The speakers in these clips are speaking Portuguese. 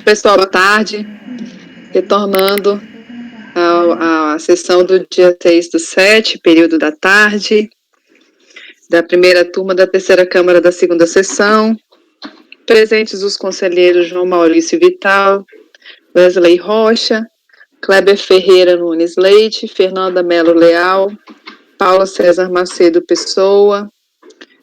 Pessoal, boa tarde. Retornando à sessão do dia 6/7, período da tarde, da primeira turma da terceira Câmara da segunda sessão. Presentes os conselheiros João Maurício Vital, Wesley Rocha, Kleber Ferreira Nunes Leite, Fernanda Melo Leal, Paulo César Macedo Pessoa,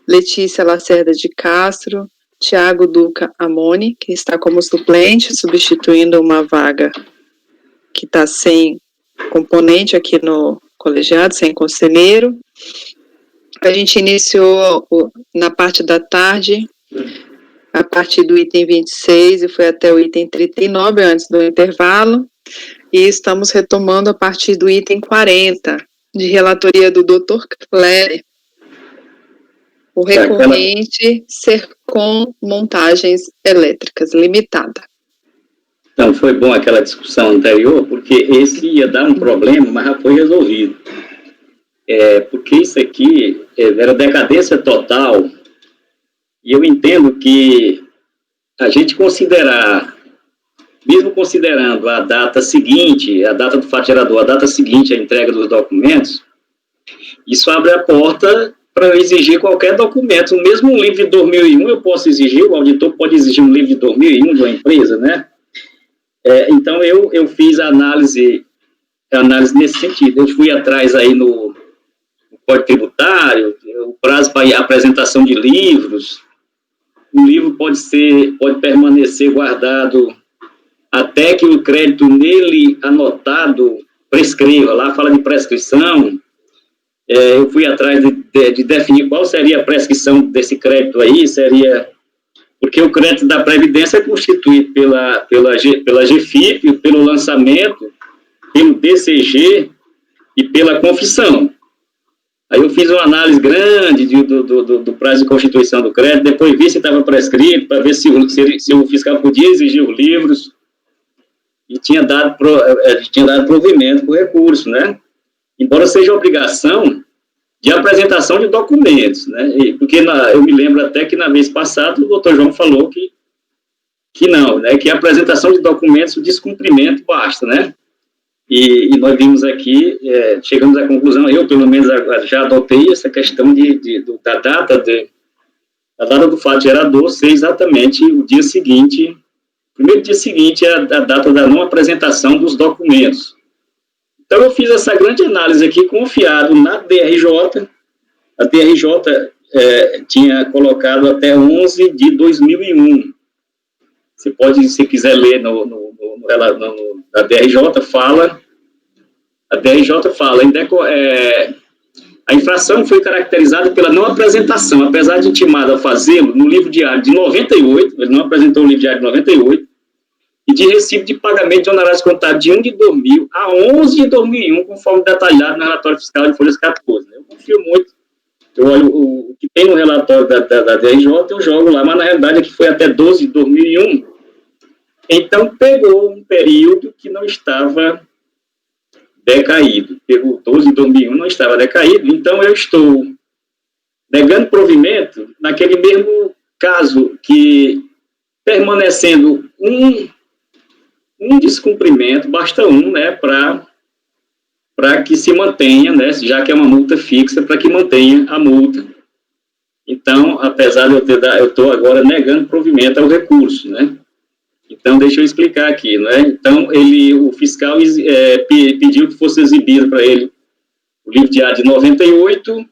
Letícia Lacerda de Castro, Tiago Duca Amoni, que está como suplente, substituindo uma vaga que está sem componente aqui no colegiado, sem conselheiro. A gente iniciou na parte da tarde, a partir do item 26 e foi até o item 39, antes do intervalo, e estamos retomando a partir do item 40, de relatoria do Dr. Cléry, o recorrente Sercom Montagens Elétricas Limitada. Então, foi bom aquela discussão anterior, porque esse ia dar um problema, mas já foi resolvido. Porque isso aqui era decadência total, e eu entendo que a gente considerar, mesmo considerando a data seguinte, a data do fato gerador, a data seguinte à entrega dos documentos, isso abre a porta para eu exigir qualquer documento. Mesmo um livro de 2001 eu posso exigir, o auditor pode exigir um livro de 2001 de uma empresa, né? Então, eu fiz a análise nesse sentido. Eu fui atrás aí no Código Tributário, o prazo para a apresentação de livros. O livro pode permanecer guardado até que o crédito nele anotado prescreva. Lá fala de prescrição. Eu fui atrás de definir qual seria a prescrição desse crédito aí. Porque o crédito da Previdência é constituído pela GFIP, pelo lançamento, pelo DCG e pela confissão. Aí eu fiz uma análise grande do prazo de constituição do crédito, depois vi se estava prescrito, para ver se o fiscal podia exigir os livros, e tinha dado provimento para o recurso, né? Embora seja obrigação de apresentação de documentos, né? Porque eu me lembro até que na vez passada o doutor João falou que não, né? Que a apresentação de documentos, o descumprimento basta, né? E nós vimos aqui, chegamos à conclusão, eu pelo menos já adotei essa questão da data do fato gerador ser exatamente o dia seguinte, o primeiro dia seguinte é a data da não apresentação dos documentos. Então, eu fiz essa grande análise aqui, confiado na DRJ. A DRJ tinha colocado até 11 de 2001. Você pode, se quiser ler a DRJ fala, a infração foi caracterizada pela não apresentação, apesar de intimado a fazê-lo no livro diário de 98, ele não apresentou o livro diário de 98, e de recibo de pagamento de honorários contábeis de 1 de 2000 a 11 de 2001, conforme detalhado no relatório fiscal de folhas 14. Eu confio muito, eu olho o que tem no relatório da DRJ, eu jogo lá, mas na realidade aqui foi até 12 de 2001. Então, pegou um período que não estava decaído, pegou 12 de 2001, não estava decaído, então eu estou negando provimento naquele mesmo caso que, permanecendo um descumprimento, basta um, né, para que se mantenha, né, já que é uma multa fixa, para que mantenha a multa. Então, apesar de eu estou agora negando provimento ao recurso, né. Então, deixa eu explicar aqui, né. Então, o fiscal pediu que fosse exibido para ele o livro diário de 98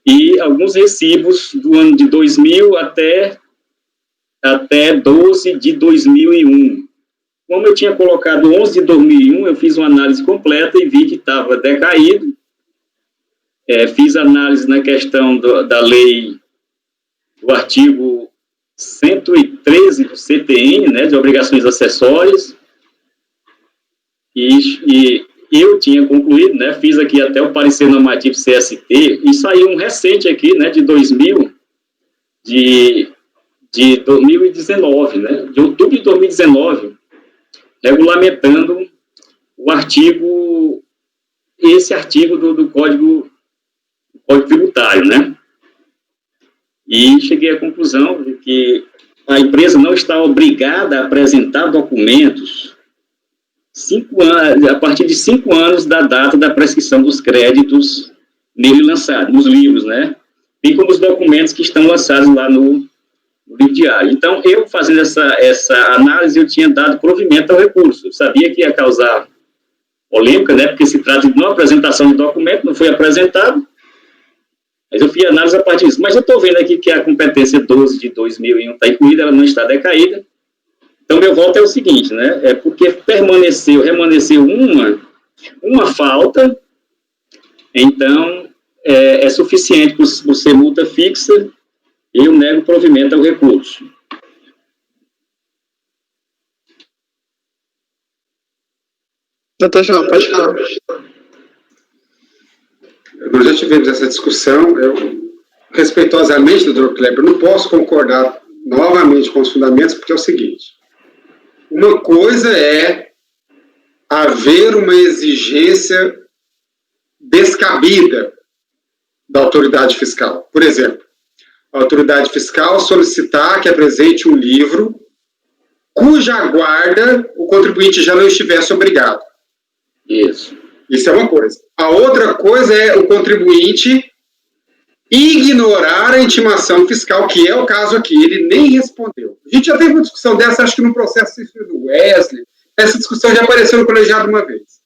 e alguns recibos do ano de 2000 até 12 de 2001. Como eu tinha colocado 11 de 2001, eu fiz uma análise completa e vi que estava decaído. Fiz análise na questão da lei, do artigo 113 do CTN, né, de obrigações acessórias, e eu tinha concluído, né, fiz aqui até o parecer normativo CST, e saiu um recente aqui, né, de 2000, de 2019, né, de outubro de 2019, regulamentando esse artigo do Código Tributário, né? E cheguei à conclusão de que a empresa não está obrigada a apresentar documentos 5 anos, a partir de 5 anos da data da prescrição dos créditos nele lançado, nos livros, né? Bem como os documentos que estão lançados lá no livro diário. Então, eu fazendo essa análise, eu tinha dado provimento ao recurso. Eu sabia que ia causar polêmica, né? Porque se trata de não apresentação de documento, não foi apresentado, mas eu fiz análise a partir disso. Mas eu estou vendo aqui que a competência 12 de 2001 está incluída, ela não está decaída. Então, meu voto é o seguinte, né? É porque remanesceu uma falta, então é suficiente por ser multa fixa, eu nego provimento ao recurso. Doutor João, pode falar. Nós já tivemos essa discussão, respeitosamente, doutor Kleber, não posso concordar novamente com os fundamentos, porque é o seguinte, uma coisa é haver uma exigência descabida da autoridade fiscal. Por exemplo, a autoridade fiscal solicitar que apresente um livro cuja guarda o contribuinte já não estivesse obrigado. Isso. Isso é uma coisa. A outra coisa é o contribuinte ignorar a intimação fiscal, que é o caso aqui. Ele nem respondeu. A gente já teve uma discussão dessa, acho que no processo do Wesley. Essa discussão já apareceu no colegiado uma vez.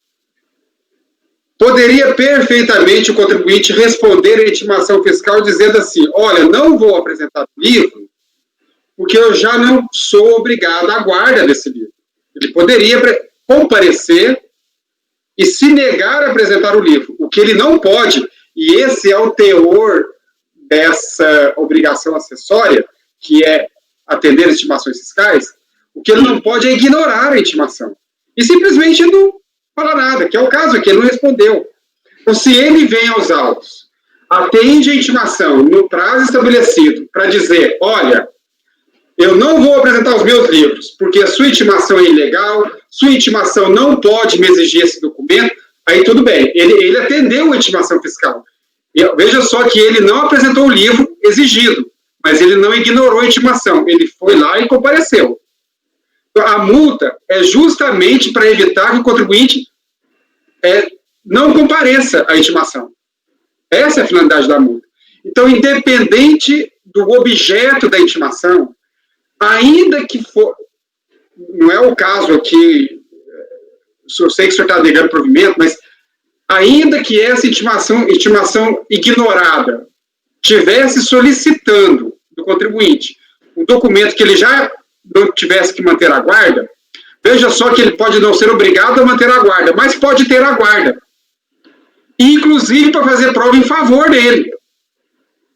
Poderia perfeitamente o contribuinte responder a intimação fiscal dizendo assim, olha, não vou apresentar o livro porque eu já não sou obrigado à guarda desse livro. Ele poderia comparecer e se negar a apresentar o livro. O que ele não pode, e esse é o teor dessa obrigação acessória, que é atender as intimações fiscais, o que ele não pode é ignorar a intimação. E simplesmente não falar nada, que é o caso aqui, ele não respondeu. Então, se ele vem aos autos, atende a intimação no prazo estabelecido para dizer, olha, eu não vou apresentar os meus livros, porque a sua intimação é ilegal, sua intimação não pode me exigir esse documento, aí tudo bem, ele atendeu a intimação fiscal. Veja só que ele não apresentou o livro exigido, mas ele não ignorou a intimação, ele foi lá e compareceu. A multa é justamente para evitar que o contribuinte não compareça à intimação. Essa é a finalidade da multa. Então, independente do objeto da intimação, ainda que for, não é o caso aqui, eu sei que o senhor está negando provimento, mas ainda que essa intimação ignorada tivesse solicitando do contribuinte um documento que ele já não tivesse que manter a guarda, veja só que ele pode não ser obrigado a manter a guarda, mas pode ter a guarda. Inclusive para fazer prova em favor dele.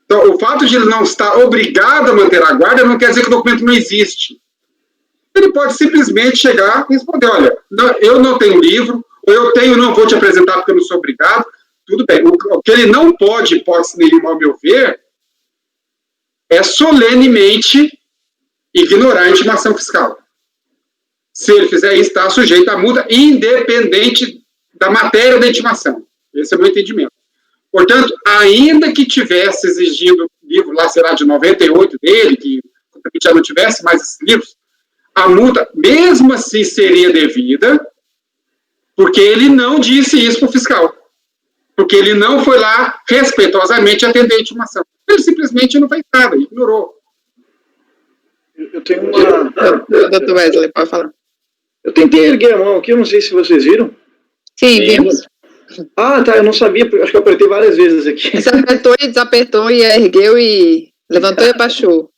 Então, o fato de ele não estar obrigado a manter a guarda não quer dizer que o documento não existe. Ele pode simplesmente chegar e responder, olha, eu não tenho livro, ou eu tenho, não vou te apresentar porque eu não sou obrigado. Tudo bem. O que ele não pode, hipótese nenhuma, ao meu ver, é solenemente ignorar a intimação fiscal. Se ele fizer isso, está sujeito à multa, independente da matéria da intimação. Esse é o meu entendimento. Portanto, ainda que tivesse exigido livro, lá será de 98 dele, que já não tivesse mais esses livros, a multa, mesmo assim, seria devida, porque ele não disse isso para o fiscal. Porque ele não foi lá respeitosamente atender a intimação. Ele simplesmente não fez nada, ignorou. Eu tenho uma... Doutor Wesley, pode falar. Eu tentei erguer a mão aqui, eu não sei se vocês viram. Sim, vimos. Ah, tá, eu não sabia, acho que eu apertei várias vezes aqui. Você apertou e desapertou e ergueu e levantou e abaixou.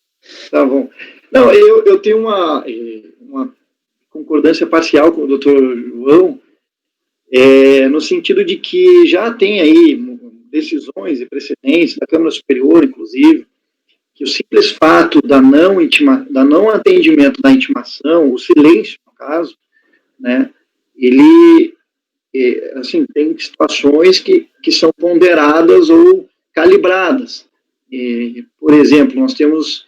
Tá bom. Não, eu tenho uma concordância parcial com o doutor João, no sentido de que já tem aí decisões e precedentes da Câmara Superior, inclusive, que o simples fato da não atendimento da intimação, o silêncio, no caso, né, ele, assim, tem situações que são ponderadas ou calibradas. Por exemplo, nós temos,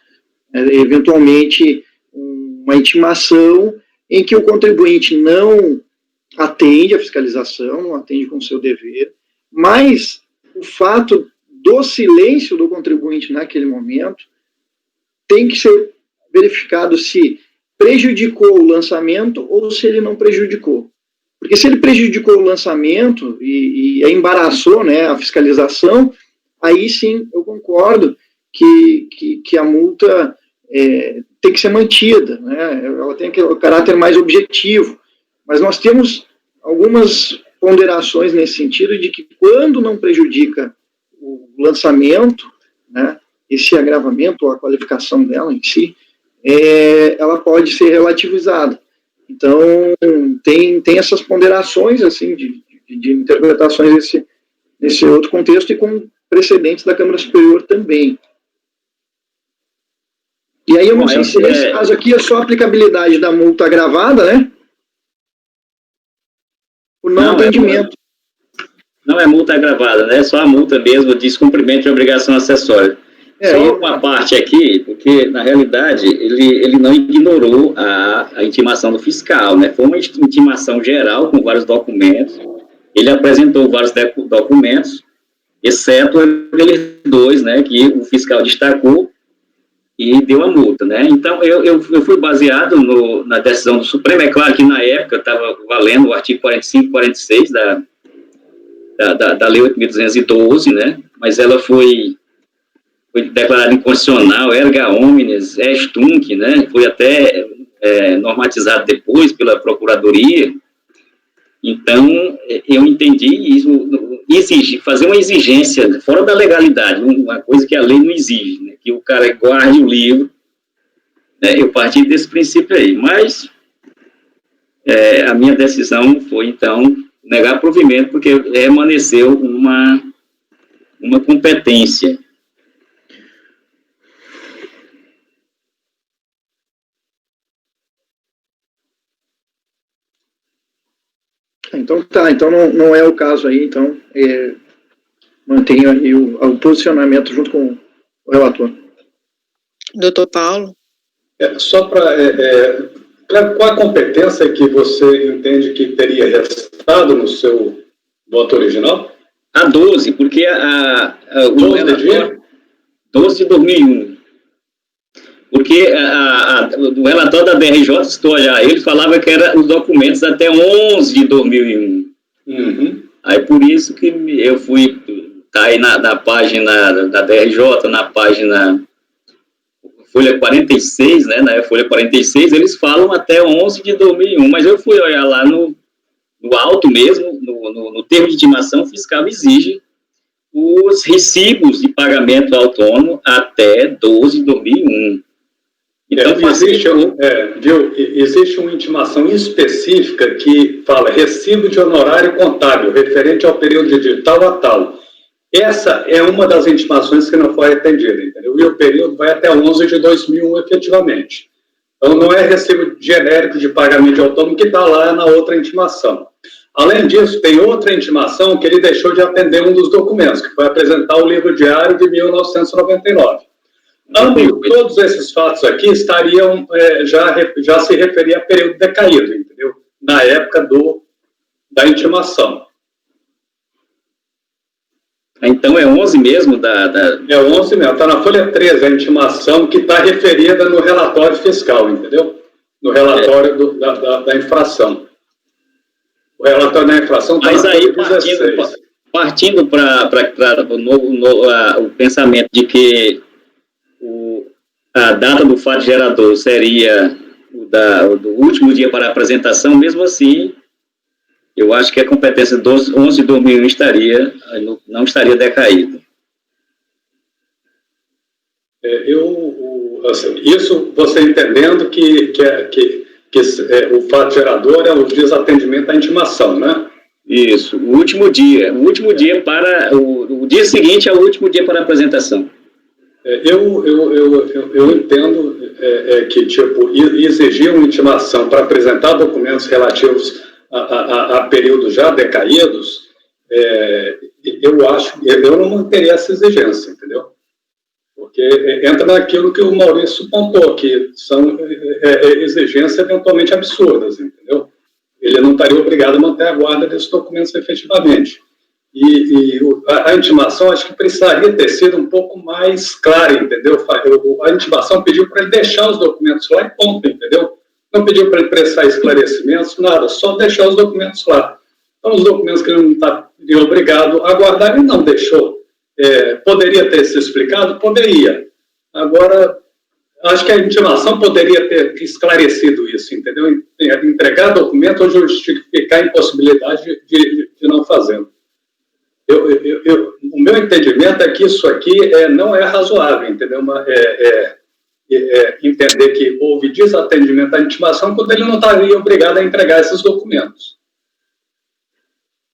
eventualmente, uma intimação em que o contribuinte não atende à fiscalização, não atende com o seu dever, mas o fato do silêncio do contribuinte naquele momento tem que ser verificado se prejudicou o lançamento ou se ele não prejudicou. Porque se ele prejudicou o lançamento e embaraçou, né, a fiscalização, aí sim eu concordo que a multa tem que ser mantida, né? Ela tem aquele caráter mais objetivo. Mas nós temos algumas ponderações nesse sentido de que quando não prejudica o lançamento, né, esse agravamento ou a qualificação dela em si, ela pode ser relativizada. Então, tem essas ponderações assim, de interpretações nesse outro contexto e com precedentes da Câmara Superior também. E aí eu não sei se nesse caso aqui é só a aplicabilidade da multa agravada, né? Por não atendimento. Não é multa agravada, né? É só a multa mesmo de descumprimento de obrigação acessória. Só uma parte aqui, porque, na realidade, ele não ignorou a intimação do fiscal, né? Foi uma intimação geral com vários documentos. Ele apresentou vários documentos, exceto aqueles dois, né, que o fiscal destacou e deu a multa, né? Então, eu fui baseado na decisão do Supremo. É claro que, na época, estava valendo o artigo 45 e 46 da Lei 8.212, né? Mas ela foi declarada inconstitucional, erga omnes, est tunc, né? Foi até normatizado depois pela Procuradoria. Então, eu entendi isso, fazer uma exigência fora da legalidade, uma coisa que a lei não exige, né? Que o cara guarde o livro, né? Eu parti desse princípio aí, mas a minha decisão foi, então, negar provimento, porque remanesceu uma competência. Então não é o caso aí, então mantenho aí o posicionamento junto com o relator. Doutor Paulo? Só para qual a competência que você entende que teria restado no seu voto original? A 12, porque 12 de 2001. Porque o relatório da DRJ, se tu olhar, ele falava que era os documentos até 11 de 2001. Uhum. Aí por isso que eu fui, tá aí na página da DRJ, na página Folha 46, né, na Folha 46, eles falam até 11 de 2001, mas eu fui olhar lá no alto mesmo, no termo de intimação, o fiscal exige os recibos de pagamento autônomo até 12 de 2001. Então, existe uma intimação específica que fala recibo de honorário contábil referente ao período de tal a tal. Essa é uma das intimações que não foi atendida, entendeu? E o período vai até 11 de 2001, efetivamente. Então, não é recibo genérico de pagamento de autônomo que está lá na outra intimação. Além disso, tem outra intimação que ele deixou de atender um dos documentos, que foi apresentar o livro diário de 1999. Todos esses fatos aqui estariam, já se referia a período decaído, entendeu? Na época da intimação. Então é 11 mesmo? É 11 mesmo, está na folha 13 a intimação que está referida no relatório fiscal, entendeu? No relatório da infração. O relatório da infração está na folha 16. Partindo para o pensamento de que a data do fato gerador seria do último dia para a apresentação, mesmo assim, eu acho que a competência 11 de 2001 não estaria decaída. Isso você entendendo que o fato gerador é o desatendimento à intimação, né? Isso, o último dia para o dia seguinte é o último dia para a apresentação. Eu entendo que, tipo, exigir uma intimação para apresentar documentos relativos a períodos já decaídos, eu não manteria essa exigência, entendeu? Porque entra naquilo que o Maurício pontuou, que são exigências eventualmente absurdas, entendeu? Ele não estaria obrigado a manter a guarda desses documentos efetivamente. A intimação acho que precisaria ter sido um pouco mais clara, entendeu? A intimação pediu para ele deixar os documentos lá e ponto, entendeu? Não pediu para ele prestar esclarecimentos, nada, só deixar os documentos lá. Então, os documentos que ele não estaria obrigado a guardar, ele não deixou. Poderia ter se explicado? Poderia. Agora, acho que a intimação poderia ter esclarecido isso, entendeu? Entregar documento ou justificar a impossibilidade de não fazê-lo. O meu entendimento é que isso aqui não é razoável, entendeu? Entender que houve desatendimento à intimação quando ele não estaria obrigado a entregar esses documentos.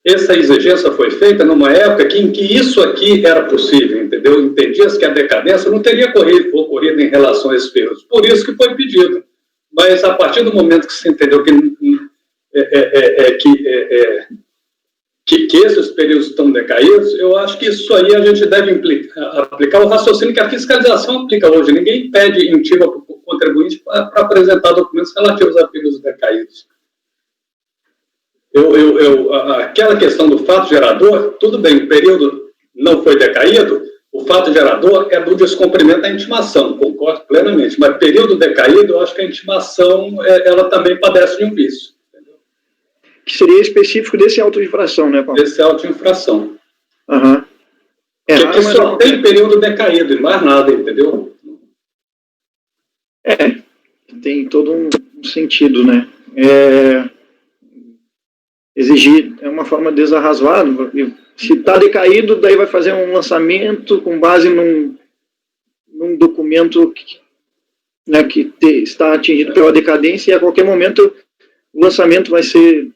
Essa exigência foi feita numa época em que isso aqui era possível, entendeu? Entendia-se que a decadência não teria ocorrido em relação a esses períodos. Por isso que foi pedido. Mas, a partir do momento que se entendeu que esses períodos estão decaídos, eu acho que isso aí a gente deve aplicar o raciocínio que a fiscalização aplica hoje. Ninguém pede intima para o contribuinte para apresentar documentos relativos a períodos decaídos. Aquela questão do fato gerador, tudo bem, o período não foi decaído, o fato gerador é do descumprimento da intimação, concordo plenamente, mas período decaído, eu acho que a intimação, ela também padece de um vício. Entendeu? Que seria específico desse auto de infração, né, Paulo? Desse auto de infração. Aham. Porque aqui só tem período decaído e mais nada, entendeu? Tem todo um sentido, né? Exigir é uma forma desarrazoada. Se está decaído, daí vai fazer um lançamento com base num documento que está atingido pela decadência, e a qualquer momento o lançamento vai ser,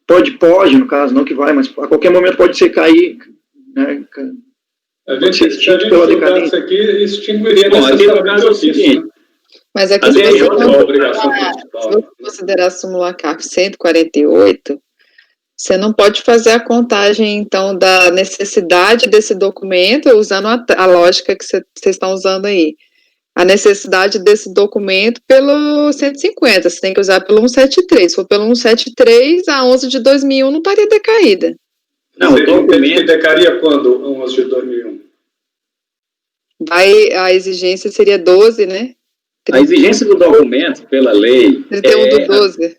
pode, no caso, não que vai, mas a qualquer momento pode ser cair, né? A gente estudasse aqui, extinguiria necessariamente o ofício. Mas aqui, se você considerar a súmula CARF 148, você não pode fazer a contagem, então, da necessidade desse documento, usando a lógica que vocês estão usando aí. A necessidade desse documento pelo 150, você tem que usar pelo 173. Se for pelo 173, a 11 de 2001 não estaria decaída. Não, o documento decaria quando, 11 de 2001? A exigência seria 12, né? A exigência do documento, pela lei... 31 do 12.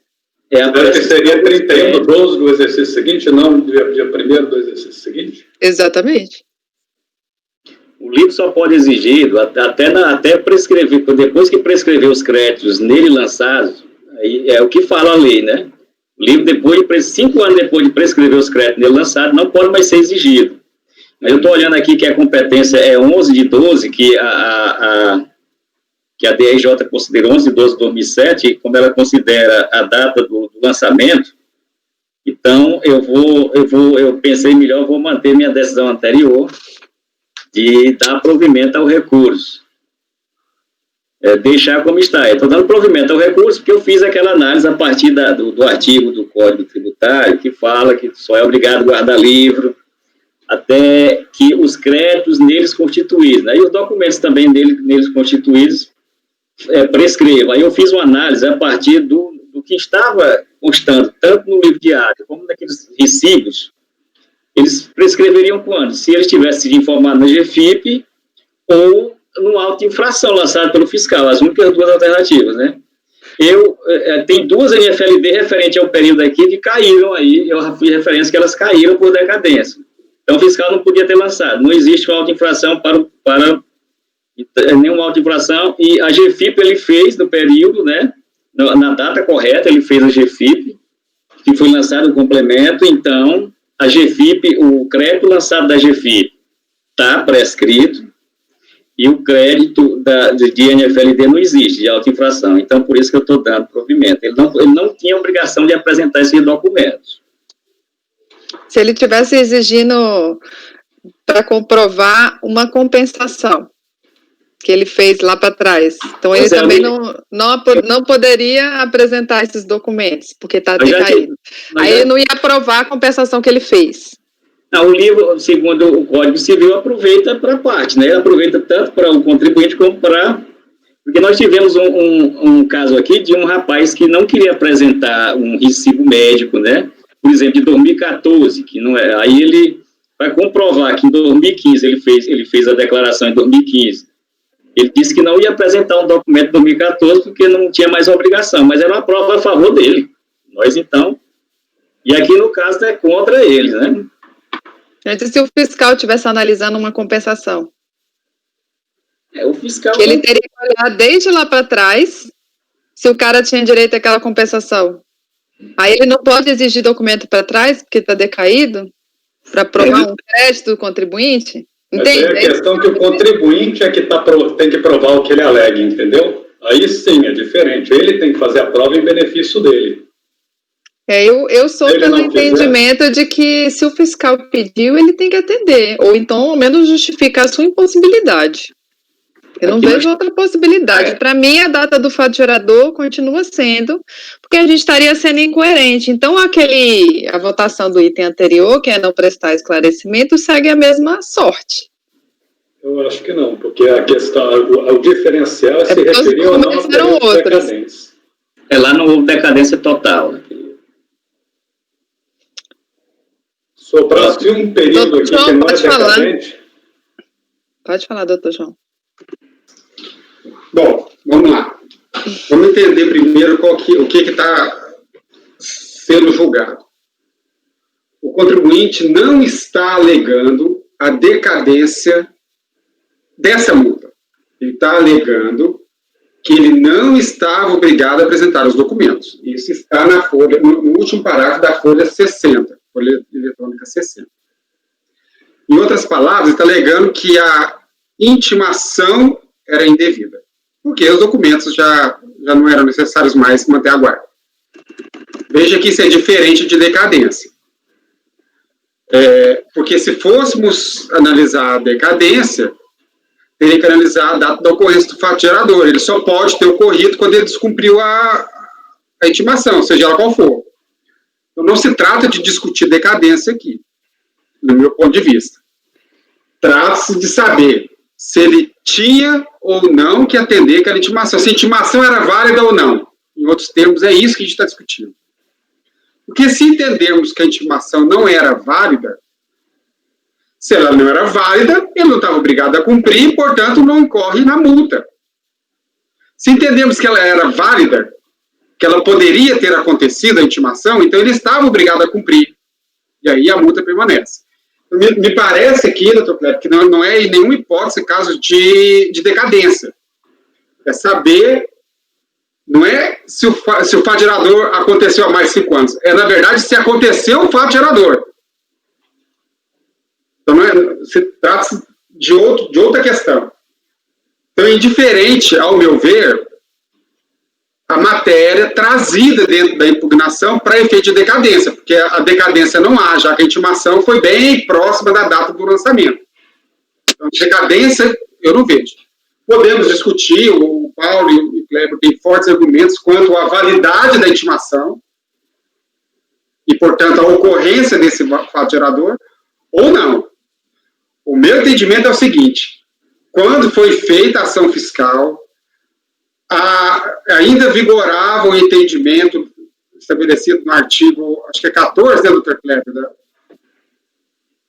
Seria 31 do 12 do exercício seguinte, não dia 1º do exercício seguinte? Exatamente. O livro só pode exigir, até prescrever, depois que prescrever os créditos nele lançados, aí é o que fala a lei, né? O livro, 5 anos depois de prescrever os créditos nele lançado, não pode mais ser exigido. Mas eu estou olhando aqui que a competência é 11 de 12, que a DRJ considera 11 de 12 de 2007, como ela considera a data do lançamento, então eu pensei melhor, vou manter minha decisão anterior de dar provimento ao recurso. Deixar como está. Estou dando provimento ao recurso porque eu fiz aquela análise a partir do artigo do Código Tributário que fala que só é obrigado a guardar livro até que os créditos neles constituídos, né, e os documentos também neles constituídos prescrevam. Aí eu fiz uma análise a partir do que estava constando, tanto no livro diário como naqueles recibos, eles prescreveriam quando? Se eles tivessem sido informados na GFIP ou num auto de infração lançado pelo fiscal, as únicas duas alternativas, né? Tem duas NFLD referente ao período aqui que caíram aí, eu fiz referência que elas caíram por decadência. Então o fiscal não podia ter lançado, não existe uma auto de infração para nenhuma auto de infração, e a GFIP ele fez no período, né? Na data correta, ele fez a GFIP, que foi lançado o complemento, então a GFIP, o crédito lançado da GFIP está prescrito e o crédito de NFLD não existe, de auto-infração. Então, por isso que eu estou dando provimento. Ele não tinha obrigação de apresentar esses documentos. Se ele tivesse exigindo para comprovar uma compensação que ele fez lá para trás, então ele também não poderia apresentar esses documentos, porque está decaído. Aí ele não ia aprovar a compensação que ele fez. Não, o livro, segundo o Código Civil, aproveita para a parte, né? Ele aproveita tanto para o contribuinte como para... Porque nós tivemos um caso aqui de um rapaz que não queria apresentar um recibo médico, né? por exemplo, de 2014, que não é, aí ele vai comprovar que em 2015 ele fez a declaração em 2015. Ele disse que não ia apresentar um documento em 2014 porque não tinha mais obrigação, mas era uma prova a favor dele. Nós, então, e aqui no caso é contra eles, né? Antes, se o fiscal estivesse analisando uma compensação, O fiscal... que ele teria que olhar desde lá para trás se o cara tinha direito àquela compensação. Aí ele não pode exigir documento para trás, porque está decaído, para provar um crédito do contribuinte? Entende? Mas é a questão que o contribuinte é que tem que provar o que ele alega, entendeu? Aí sim, é diferente. Ele tem que fazer a prova em benefício dele. Eu sou pelo entendimento de que se o fiscal pediu, ele tem que atender, ou então ao menos justificar a sua impossibilidade. Eu não vejo outra possibilidade. Para mim, a data do fato gerador continua sendo, porque a gente estaria sendo incoerente. Então, a votação do item anterior, que é não prestar esclarecimento, segue a mesma sorte. Eu acho que não, porque a questão, o diferencial se referia ou não à decadência. Lá não houve decadência total. Sobrasse um período doutor aqui João, que não é decadente. Pode falar, doutor João. Bom, vamos lá. Vamos entender primeiro o que está sendo julgado. O contribuinte não está alegando a decadência dessa multa. Ele está alegando que ele não estava obrigado a apresentar os documentos. Isso está na folha, no último parágrafo da folha 60, folha eletrônica 60. Em outras palavras, está alegando que a intimação era indevida, porque os documentos já não eram necessários mais manter a guarda. Veja que isso é diferente de decadência. Porque se fôssemos analisar a decadência, teria que analisar a data da ocorrência do fato gerador. Ele só pode ter ocorrido quando ele descumpriu a intimação, seja ela qual for. Então, não se trata de discutir decadência aqui, no meu ponto de vista. Trata-se de saber se ele tinha ou não que atender aquela intimação, se a intimação era válida ou não. Em outros termos, é isso que a gente está discutindo. Porque se entendermos que a intimação não era válida, se ela não era válida, ele não estava obrigado a cumprir, portanto, não incorre na multa. Se entendemos que ela era válida, que ela poderia ter acontecido, a intimação, então ele estava obrigado a cumprir. E aí a multa permanece. Me parece aqui, doutor Kleber, que não é em nenhuma hipótese caso de decadência. É saber, não é se o fato gerador aconteceu há mais de 5 anos, é, na verdade, se aconteceu o fato gerador. Então, se trata de outra questão. Então, é indiferente, ao meu ver, a matéria trazida dentro da impugnação para efeito de decadência, porque a decadência não há, já que a intimação foi bem próxima da data do lançamento. Então, decadência, eu não vejo. Podemos discutir, o Paulo e o Kleber têm fortes argumentos quanto à validade da intimação e, portanto, a ocorrência desse fato gerador, ou não. O meu entendimento é o seguinte: quando foi feita a ação fiscal, ainda vigorava o entendimento estabelecido no artigo, acho que é 14, né, doutor Kleber?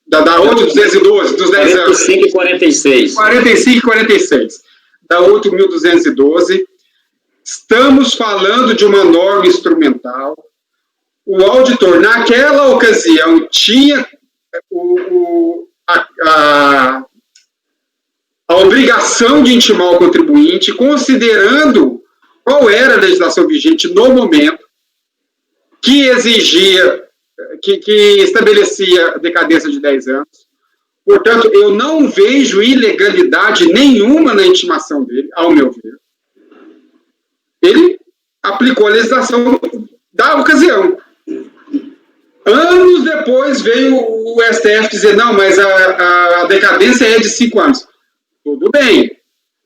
Da outra 212, dos 10 anos. 45 e 46. 45 e 46. Da 8.212. Estamos falando de uma norma instrumental. O auditor, naquela ocasião, tinha a obrigação de intimar o contribuinte, considerando qual era a legislação vigente no momento, que exigia, que estabelecia a decadência de 10 anos. Portanto, eu não vejo ilegalidade nenhuma na intimação dele, ao meu ver. Ele aplicou a legislação da ocasião. Anos depois veio o STF dizer, não, mas a decadência é de 5 anos. Tudo bem.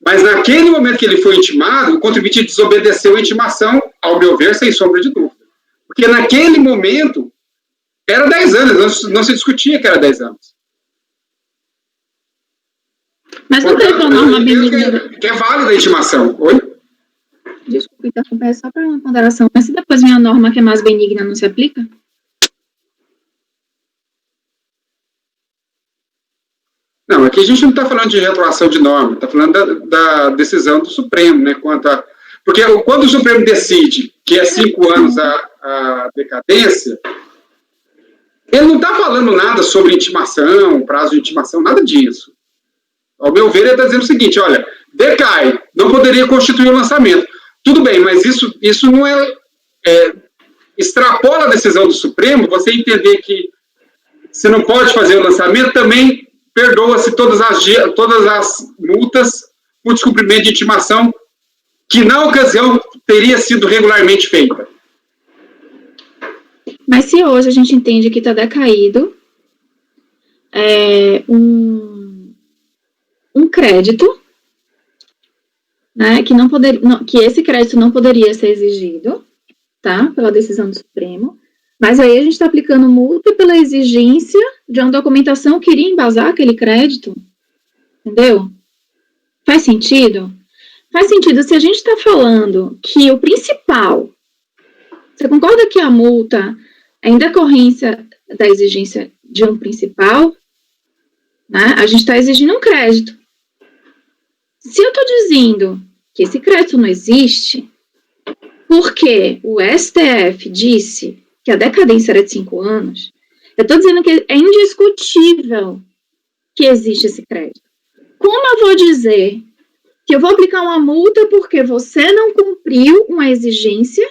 Mas naquele momento que ele foi intimado, o contribuinte desobedeceu a intimação, ao meu ver, sem sombra de dúvida. Porque naquele momento, era 10 anos, não se discutia que era 10 anos. Mas não teve uma norma benigna. Que é válida a intimação. Oi? Desculpa interromper, só para uma ponderação. Mas se depois vem a norma que é mais benigna, não se aplica? Não, aqui a gente não está falando de retroação de norma, está falando da decisão do Supremo, né? Porque quando o Supremo decide que é 5 anos a decadência, ele não está falando nada sobre intimação, prazo de intimação, nada disso. Ao meu ver, ele está dizendo o seguinte, olha, decai, não poderia constituir o lançamento. Tudo bem, mas isso não extrapola a decisão do Supremo, você entender que você não pode fazer o lançamento, também perdoa-se todas as multas por descumprimento de intimação que, na ocasião, teria sido regularmente feita. Mas se hoje a gente entende que está decaído um crédito, né, que esse crédito não poderia ser exigido, tá, pela decisão do Supremo, mas aí a gente está aplicando multa pela exigência de uma documentação que iria embasar aquele crédito, entendeu? Faz sentido? Faz sentido se a gente está falando que o principal, você concorda que a multa é em decorrência da exigência de um principal, né? A gente está exigindo um crédito. Se eu estou dizendo que esse crédito não existe, porque o STF disse que a decadência era de 5 anos, eu estou dizendo que é indiscutível que existe esse crédito. Como eu vou dizer que eu vou aplicar uma multa porque você não cumpriu uma exigência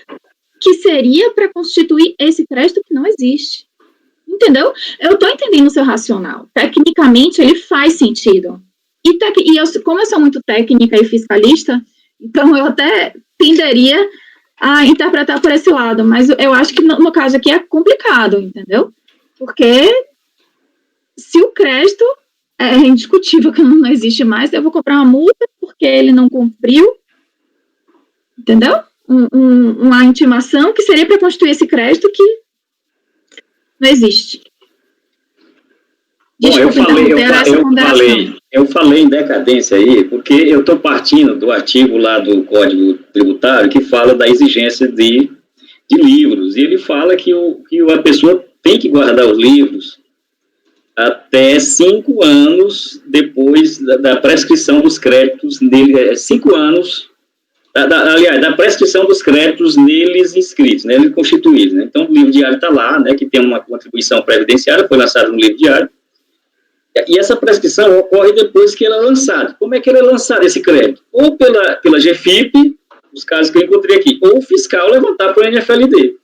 que seria para constituir esse crédito que não existe? Entendeu? Eu estou entendendo o seu racional. Tecnicamente, ele faz sentido. Como eu sou muito técnica e fiscalista, então eu até tenderia a interpretar por esse lado, mas eu acho que no caso aqui é complicado, entendeu? Porque se o crédito é indiscutível que não existe mais, eu vou cobrar uma multa porque ele não cumpriu, entendeu? Uma intimação que seria para constituir esse crédito que não existe. Desculpa, eu falei em decadência aí, porque eu estou partindo do artigo lá do Código Tributário que fala da exigência de livros, e ele fala que a pessoa tem que guardar os livros até 5 anos depois da prescrição dos créditos nele, 5 anos, aliás, da prescrição dos créditos neles inscritos, neles constituídos, né? Então, o livro diário está lá, né, que tem uma contribuição previdenciária, foi lançado no livro diário, e essa prescrição ocorre depois que ele é lançado. Como é que ele é lançado, esse crédito? Ou pela GFIP, os casos que eu encontrei aqui, ou o fiscal levantar por NFLD,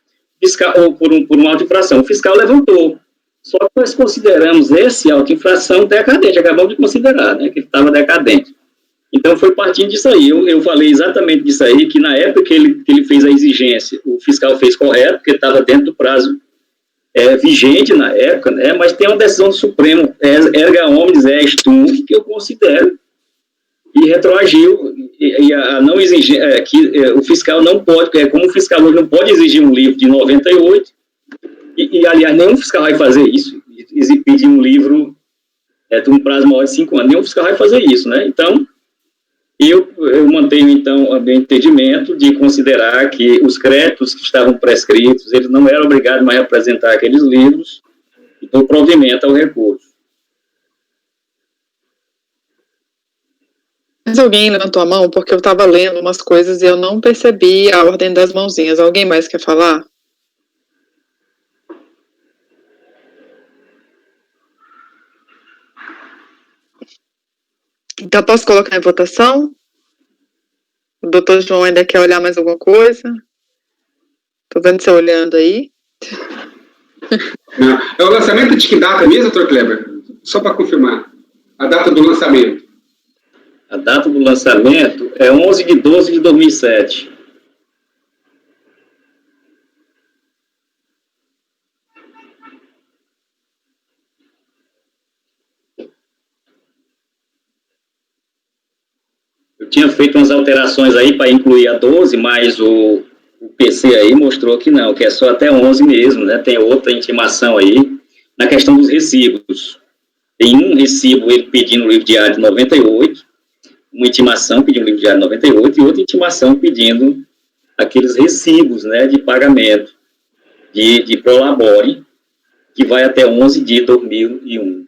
ou por uma auto-infração. O fiscal levantou. Só que nós consideramos esse auto-infração decadente, acabamos de considerar, né, que estava decadente. Então, foi partindo disso aí. Eu falei exatamente disso aí, que na época que ele fez a exigência, o fiscal fez correto, porque estava dentro do prazo vigente na época, né, mas tem uma decisão do Supremo, erga omnes est tunc, que eu considero, e retroagiu, e a não exigir, o fiscal não pode, como o fiscal hoje não pode exigir um livro de 98, aliás, nenhum fiscal vai fazer isso, pedir um livro de um prazo maior de 5 anos, nenhum fiscal vai fazer isso, né? Então, eu mantenho, então, o meu entendimento de considerar que os créditos que estavam prescritos, eles não eram obrigados mais a apresentar aqueles livros, e dou provimento ao recurso. Mas alguém levantou a mão porque eu estava lendo umas coisas e eu não percebi a ordem das mãozinhas. Alguém mais quer falar? Então, posso colocar em votação? O doutor João ainda quer olhar mais alguma coisa? Estou vendo você olhando aí. Não. É o lançamento de que data mesmo, doutor Kleber? Só para confirmar. A data do lançamento. A data do lançamento é 11/12/2007. Eu tinha feito umas alterações aí para incluir a 12, mas o PC aí mostrou que não, que é só até 11 mesmo, né? Tem outra intimação aí na questão dos recibos. Tem um recibo ele pedindo o livro diário de 98, uma intimação pedindo o livro diário de 98 e outra intimação pedindo aqueles recibos, né, de pagamento de prolabore, que vai até 11 de 2001.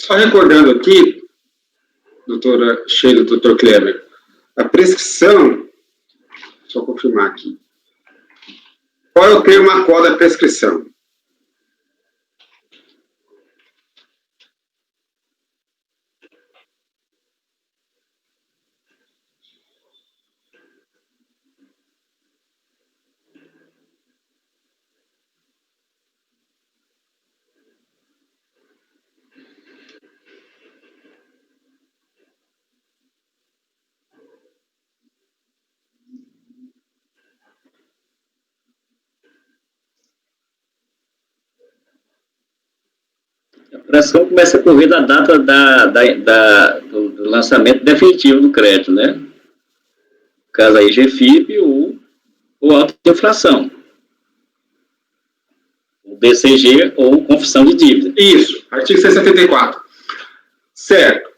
Só recordando aqui, doutora Sheila, doutor Kleber, a prescrição, deixa eu confirmar aqui. Qual é o termo marcado da prescrição? A prescrição começa a correr da data do lançamento definitivo do crédito, né? No caso aí, GFIP ou alta inflação. O BCG ou confissão de dívida. Isso, artigo 174. Certo.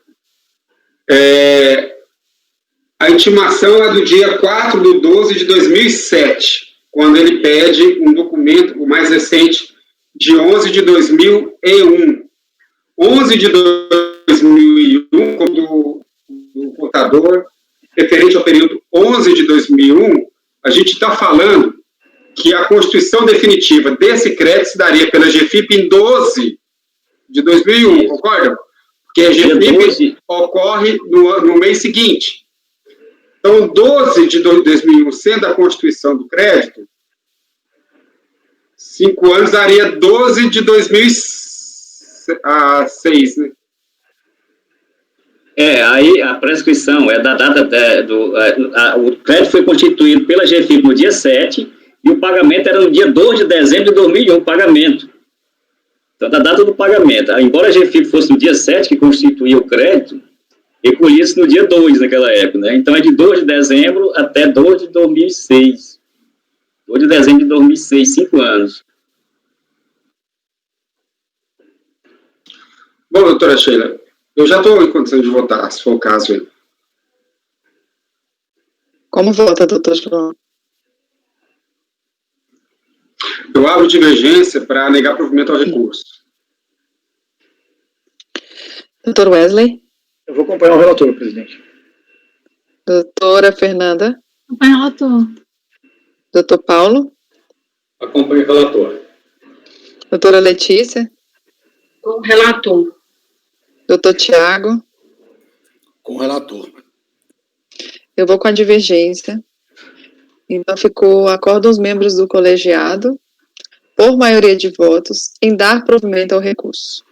A intimação é do dia 4/12/2007, quando ele pede um documento, o mais recente, de 11/2001. 11/2001, quando o contador, referente ao período 11/2001, a gente está falando que a constituição definitiva desse crédito se daria pela GFIP em 12/2001, concorda? Porque a GFIP ocorre no mês seguinte. Então, 12/2001, sendo a constituição do crédito, 5 anos daria 12/2006, né? Aí a prescrição é da data o crédito foi constituído pela GFIP no dia 7 e o pagamento era no dia 2 de dezembro de 2001, o pagamento. Então, da data do pagamento. Embora a GFIP fosse no dia 7 que constituía o crédito, recolhia-se no dia 2 naquela época, né? Então, é de 2 de dezembro até 2 de 2006. 2 de dezembro de 2006, 5 anos. Bom, doutora Sheila, eu já estou em condição de votar, se for o caso aí. Como vota, doutor João? Eu abro divergência para negar provimento ao recurso. Doutor Wesley? Eu vou acompanhar o relator, presidente. Doutora Fernanda? Acompanha o relator. Doutor Paulo? Acompanhe o relator. Doutora Letícia? Com o relator. Doutor Tiago? Com o relator. Eu vou com a divergência. Então, acordam os membros do colegiado, por maioria de votos, em dar provimento ao recurso.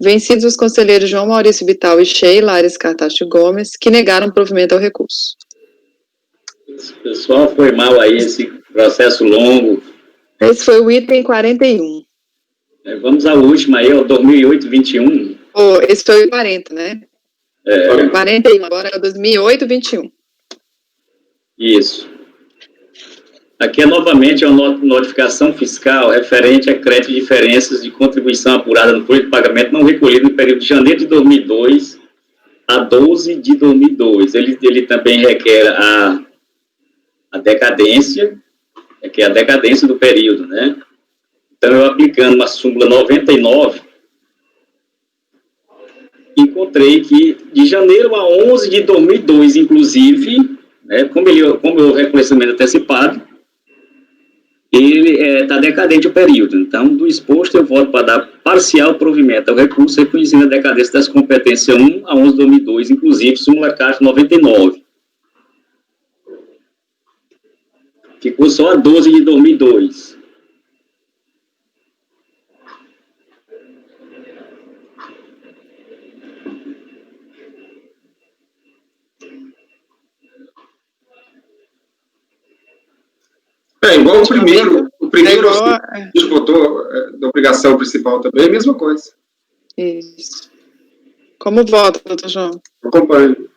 Vencidos os conselheiros João Maurício Vital e Sheila Ares Cartacho Gomes, que negaram provimento ao recurso. Pessoal, foi mal aí esse processo longo. Esse foi o item 41. Vamos ao último aí, ao 2008-21. Esse foi o 40, né? 41, agora é o 2008-21. Isso. Aqui é novamente uma notificação fiscal referente a crédito de diferenças de contribuição apurada no folha de pagamento não recolhido no período de janeiro de 2002 a 12 de 2002. Ele também requer a decadência, que é a decadência do período, né? Então, eu aplicando uma súmula 99, encontrei que de janeiro a 11 de 2002, inclusive, né, como o reconhecimento antecipado, ele está decadente o período. Então, do exposto, eu voto para dar parcial provimento ao recurso, reconhecendo a decadência das competências 1 a 11 de 2002, inclusive súmula caixa 99. Ficou só a 12 de 2002. Igual o primeiro a gente votou da obrigação principal também, é a mesma coisa. Isso. Como vota, doutor João? Acompanho.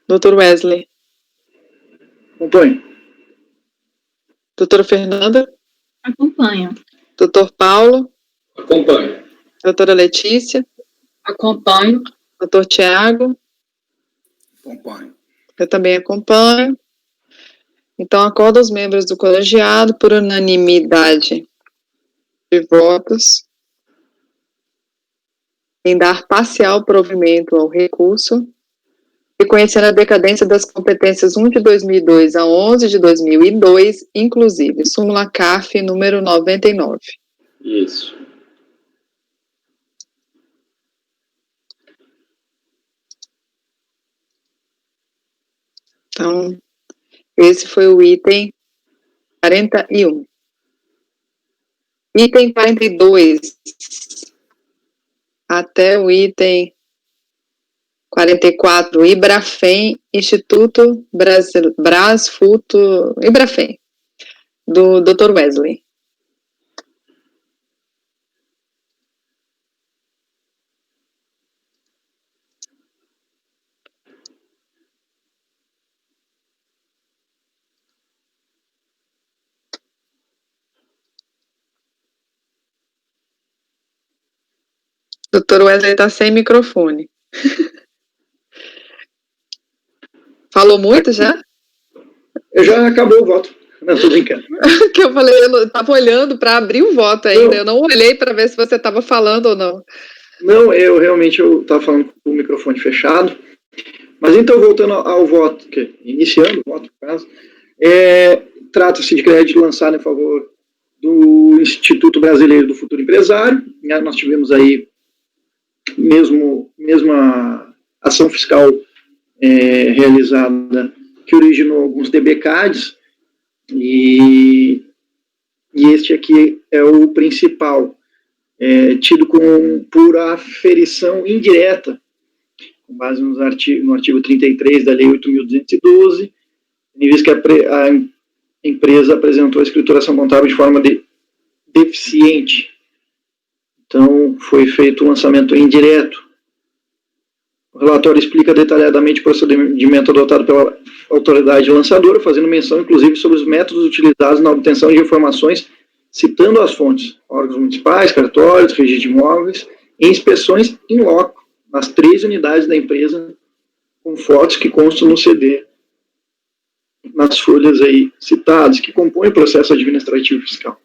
Doutor Wesley? Acompanho. Doutora Fernanda? Acompanho. Doutor Paulo? Acompanho. Doutora Letícia? Acompanho. Doutor Tiago? Acompanho. Eu também acompanho. Então, acordo os membros do colegiado por unanimidade de votos em dar parcial provimento ao recurso, reconhecendo a decadência das competências 1 de 2002 a 11 de 2002, inclusive, súmula CARF número 99. Isso. Então, esse foi o item 41. Item 42 até o item 44, Ibrafem, Instituto Brasfuto, Ibrafem, do Dr. Wesley. Dr. Wesley está sem microfone. Falou muito já? Eu já acabou o voto. Não, tô brincando. Que eu falei, eu estava olhando para abrir o voto ainda, eu não olhei para ver se você estava falando ou não. Não, eu realmente estava falando com o microfone fechado. Mas então, voltando ao voto, iniciando o voto, no caso, trata-se de crédito lançado em favor do Instituto Brasileiro do Futuro Empresário. Nós tivemos aí mesma ação fiscal realizada que originou alguns DBCADs, e este aqui é o principal, tido por aferição indireta, com base no artigo 33 da Lei 8.212, em vez que a empresa apresentou a escrituração contábil de forma deficiente. Então, foi feito um lançamento indireto. O relatório explica detalhadamente o procedimento adotado pela autoridade lançadora, fazendo menção, inclusive, sobre os métodos utilizados na obtenção de informações, citando as fontes: órgãos municipais, cartórios, registro de imóveis, e inspeções in loco, nas 3 unidades da empresa, com fotos que constam no CD, nas folhas aí citadas, que compõem o processo administrativo fiscal.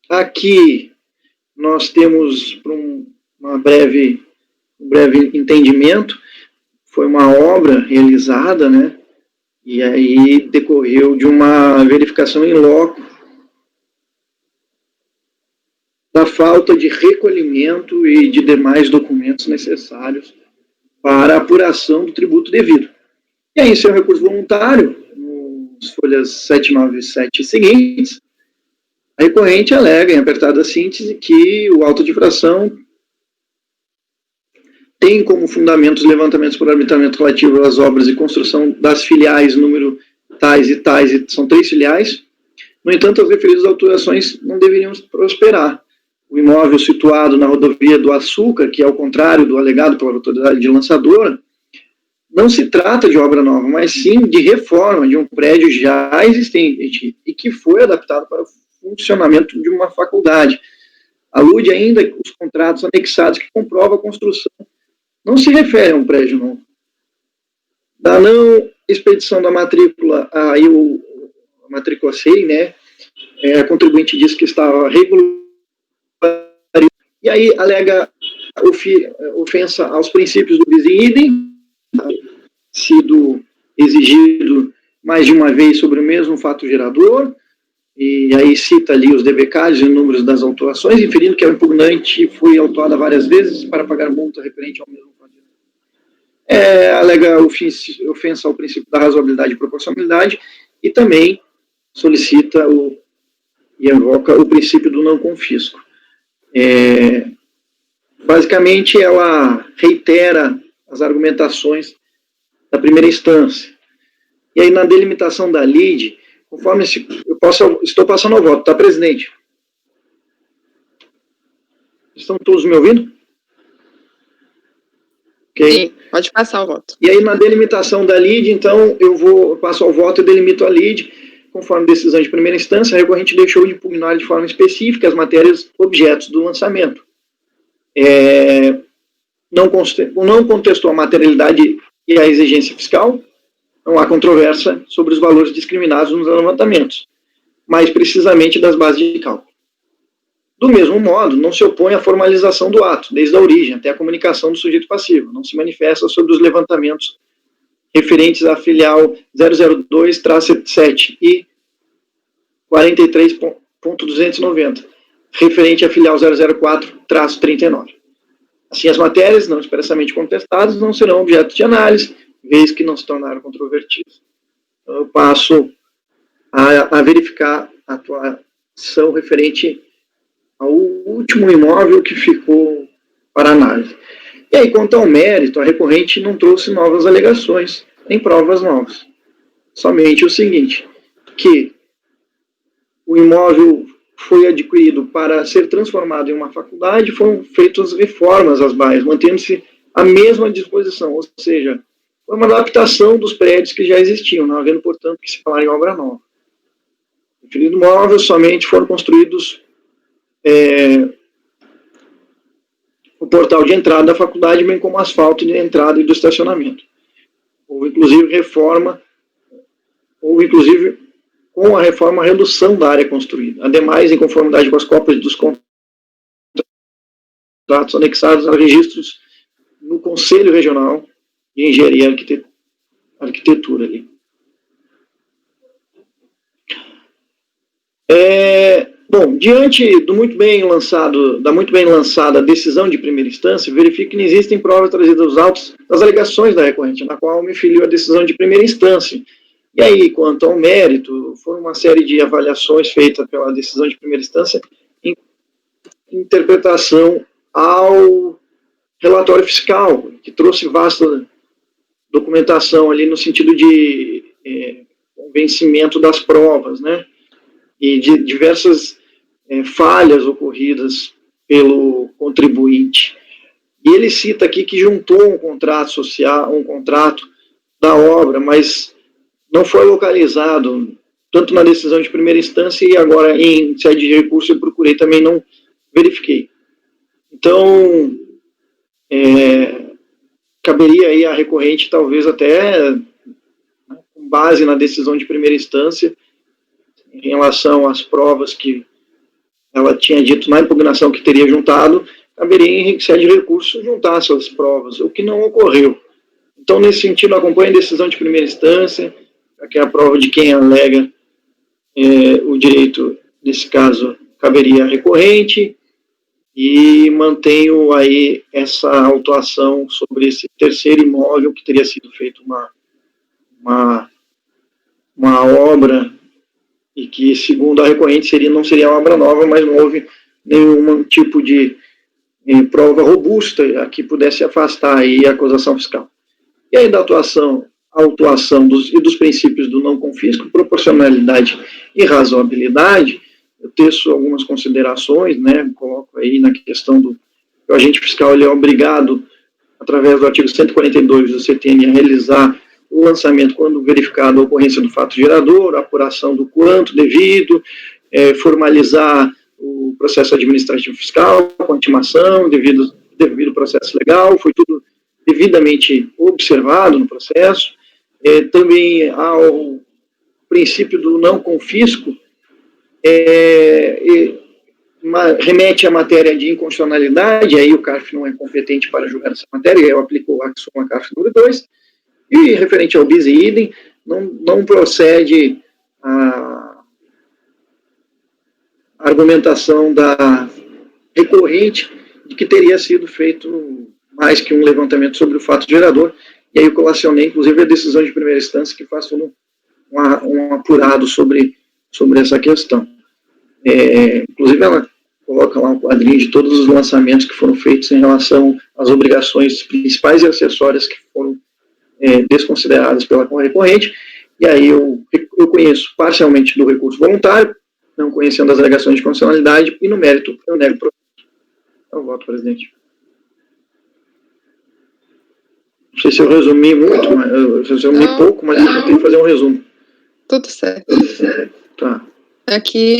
Aqui nós temos, para um breve entendimento, foi uma obra realizada, né, e aí decorreu de uma verificação in loco da falta de recolhimento e de demais documentos necessários para a apuração do tributo devido. E aí, seu recurso voluntário, nas folhas 797 e seguintes, a recorrente alega, em apertada síntese, que o auto de infração tem como fundamento os levantamentos por arbitramento relativo às obras e construção das filiais, número tais, e são 3 filiais. No entanto, as referidas autuações não deveriam prosperar. O imóvel situado na rodovia do Açúcar, que é ao contrário do alegado pela autoridade lançadora, não se trata de obra nova, mas sim de reforma de um prédio já existente e que foi adaptado para o funcionamento de uma faculdade. Alude ainda que os contratos anexados que comprovam a construção não se referem a um prédio novo. Da não expedição da matrícula, aí a matrícula SEI, né, a contribuinte diz que estava regular, e aí alega ofensa aos princípios do bis in idem, sido exigido mais de uma vez sobre o mesmo fato gerador, e aí cita ali os DBCAs e números das autuações, inferindo que o impugnante foi autuado várias vezes para pagar multa referente ao mesmo fato gerador. Alega ofensa ao princípio da razoabilidade e proporcionalidade, e também solicita e invoca o princípio do não confisco. Basicamente, ela reitera as argumentações da primeira instância. E aí, na delimitação da lide, conforme estou passando ao voto, tá, presidente? Estão todos me ouvindo? Ok. Sim, pode passar o voto. E aí, na delimitação da lide, então, eu passo ao voto e delimito a lide. Conforme decisão de primeira instância, a recorrente deixou de impugnar de forma específica as matérias objetos do lançamento. Não contestou a materialidade e a exigência fiscal, não há controvérsia sobre os valores discriminados nos levantamentos, mais precisamente das bases de cálculo. Do mesmo modo, não se opõe à formalização do ato, desde a origem até a comunicação do sujeito passivo. Não se manifesta sobre os levantamentos referentes à filial 002-7 e 43.290, referente à filial 004-39. Assim, as matérias não expressamente contestadas não serão objeto de análise, vez que não se tornaram controvertidas. Então, eu passo a verificar a atuação referente ao último imóvel que ficou para análise. E aí, quanto ao mérito, a recorrente não trouxe novas alegações, nem provas novas. Somente o seguinte, que o imóvel foi adquirido para ser transformado em uma faculdade, foram feitas reformas às baias, mantendo-se a mesma disposição, ou seja, foi uma adaptação dos prédios que já existiam, não havendo, portanto, que se falar em obra nova. O referido imóvel somente foram construídos o portal de entrada da faculdade, bem como o asfalto de entrada e do estacionamento. Houve, inclusive, com a reforma, a redução da área construída. Ademais, em conformidade com as cópias dos contratos anexados a registros no Conselho Regional de Engenharia e Arquitetura ali. Bom, diante da muito bem lançada decisão de primeira instância, verifico que não existem provas trazidas aos autos das alegações da recorrente, na qual me filiou a decisão de primeira instância. E aí, quanto ao mérito, foram uma série de avaliações feitas pela decisão de primeira instância em interpretação ao relatório fiscal, que trouxe vasta documentação ali no sentido de convencimento das provas, né? E de diversas falhas ocorridas pelo contribuinte. E ele cita aqui que juntou um contrato social, um contrato da obra, mas não foi localizado, tanto na decisão de primeira instância e agora em sede de recurso eu procurei, também não verifiquei. Então, caberia aí a recorrente, talvez até, com base na decisão de primeira instância, em relação às provas que ela tinha dito na impugnação que teria juntado, caberia em sede de recurso juntar essas provas, o que não ocorreu. Então, nesse sentido, acompanho a decisão de primeira instância, que é a prova de quem alega o direito, nesse caso, caberia a recorrente, e mantenho aí essa autuação sobre esse terceiro imóvel que teria sido feito uma obra e que, segundo a recorrente, não seria uma obra nova, mas não houve nenhum tipo de prova robusta a que pudesse afastar aí a acusação fiscal. E aí da autuação dos princípios do não confisco, proporcionalidade e razoabilidade, eu teço algumas considerações, né, coloco aí na questão do que o agente fiscal ele é obrigado, através do artigo 142 do CTN, a realizar o lançamento quando verificado a ocorrência do fato gerador, a apuração do quanto devido, formalizar o processo administrativo fiscal, com intimação, devido processo legal, foi tudo devidamente observado no processo. Também ao princípio do não confisco, remete à matéria de inconstitucionalidade, aí o CARF não é competente para julgar essa matéria, eu aplico a súmula CARF número 2, e referente ao bis e idem, não procede a argumentação da recorrente de que teria sido feito mais que um levantamento sobre o fato gerador, e aí eu colacionei, inclusive, a decisão de primeira instância que faz todo um apurado sobre essa questão. Inclusive, ela coloca lá um quadrinho de todos os lançamentos que foram feitos em relação às obrigações principais e acessórias que foram desconsideradas pela recorrente, e aí eu conheço parcialmente do recurso voluntário, não conhecendo as alegações de constitucionalidade, e no mérito eu nego o processo. Eu voto, presidente. Não sei se eu resumi muito, mas eu resumi pouco, mas eu tentei fazer um resumo. Tudo certo. Tá. Aqui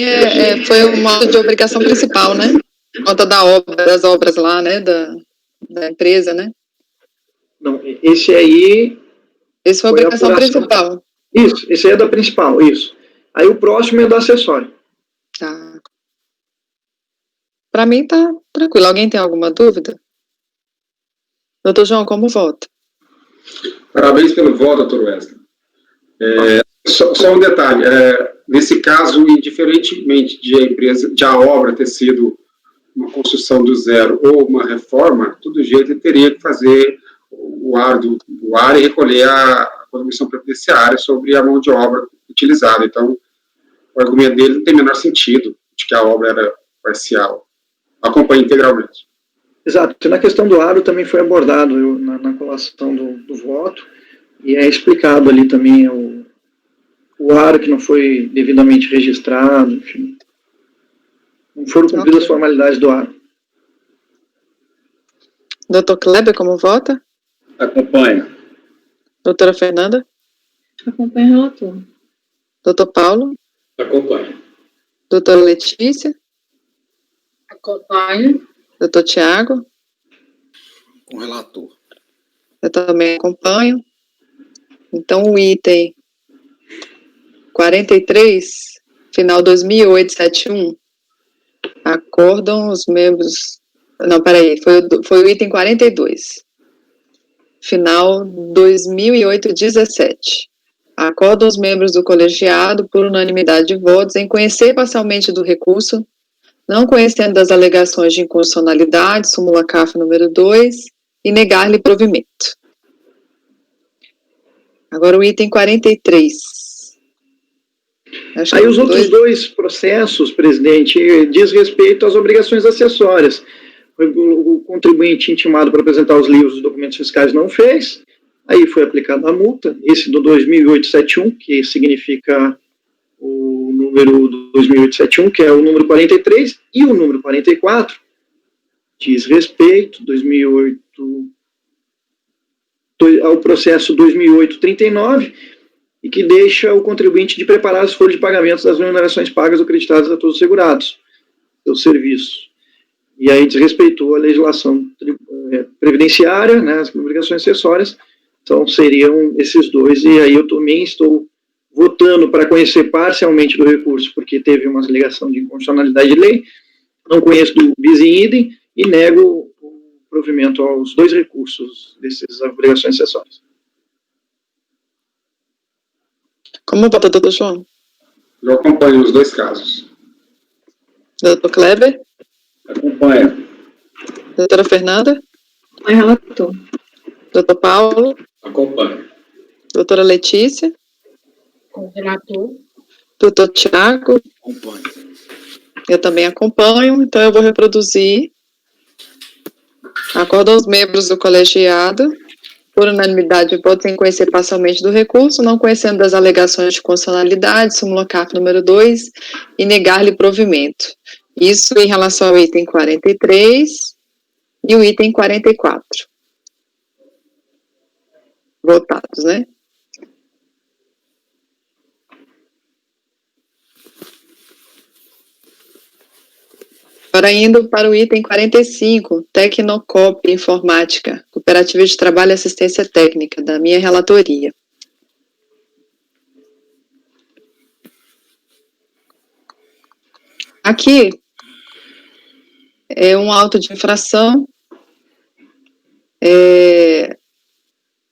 foi o modo de obrigação principal, né? Conta das obras lá, né? Da empresa, né? Não, esse aí... Esse foi a obrigação principal. Isso, esse aí é da principal, isso. Aí o próximo é da acessória. Tá. Para mim tá tranquilo. Alguém tem alguma dúvida? Doutor João, como vota? Parabéns pelo voto, doutor Wesley. Só um detalhe, nesse caso, indiferentemente de a obra ter sido uma construção do zero ou uma reforma, todo jeito ele teria que fazer o ar e recolher a contribuição previdenciária sobre a mão de obra utilizada. Então, o argumento dele não tem o menor sentido de que a obra era parcial. Acompanhe integralmente. Exato. Na questão do aro também foi abordado na colação do voto, e é explicado ali também o aro que não foi devidamente registrado, enfim. Não foram cumpridas as formalidades do aro. Doutor Kleber, como vota? Acompanho. Doutora Fernanda? Acompanho o relator. Doutor Paulo? Acompanho. Doutora Letícia? Acompanho. Doutor Tiago? Com o relator. Eu também acompanho. Então, o item 43, final 2008-71, acordam os membros... Não, peraí, foi o item 42, final 2008-17. Acordam os membros do colegiado, por unanimidade de votos, em conhecer parcialmente do recurso, não conhecendo das alegações de inconstitucionalidade, súmula CAF número 2, e negar-lhe provimento. Agora o item 43. Aí os outros dois processos, presidente, diz respeito às obrigações acessórias. O contribuinte intimado para apresentar os livros dos documentos fiscais não fez, aí foi aplicada a multa, esse do 2008-71, que significa o número do 2008-71, que é o número 43, e o número 44, diz respeito, 2008, ao processo 2008-39, e que deixa o contribuinte de preparar as folhas de pagamento das remunerações pagas ou acreditadas a todos os segurados, seus serviços. E aí desrespeitou a legislação previdenciária, né, as obrigações acessórias, então seriam esses dois, e aí eu também estou votando para conhecer parcialmente do recurso, porque teve uma alegação de inconstitucionalidade de lei, não conheço do bis in idem, e nego o provimento aos dois recursos dessas obrigações acessórias. Como vota, doutor João? Eu acompanho os dois casos. Doutor Kleber? Acompanho. Doutora Fernanda? Acompanho o relator. Doutor Paulo? Acompanho. Doutora Letícia? Com o relator. Doutor Tiago? Acompanho. Eu também acompanho, então eu vou reproduzir. Acordam os membros do colegiado, por unanimidade de votos, em conhecer parcialmente do recurso, não conhecendo das alegações de constitucionalidade, súmula CAF número 2, e negar-lhe provimento. Isso em relação ao item 43 e o item 44. Votados, né? Agora indo para o item 45, Tecnocop Informática, Cooperativa de Trabalho e Assistência Técnica, da minha relatoria. Aqui é um auto de infração,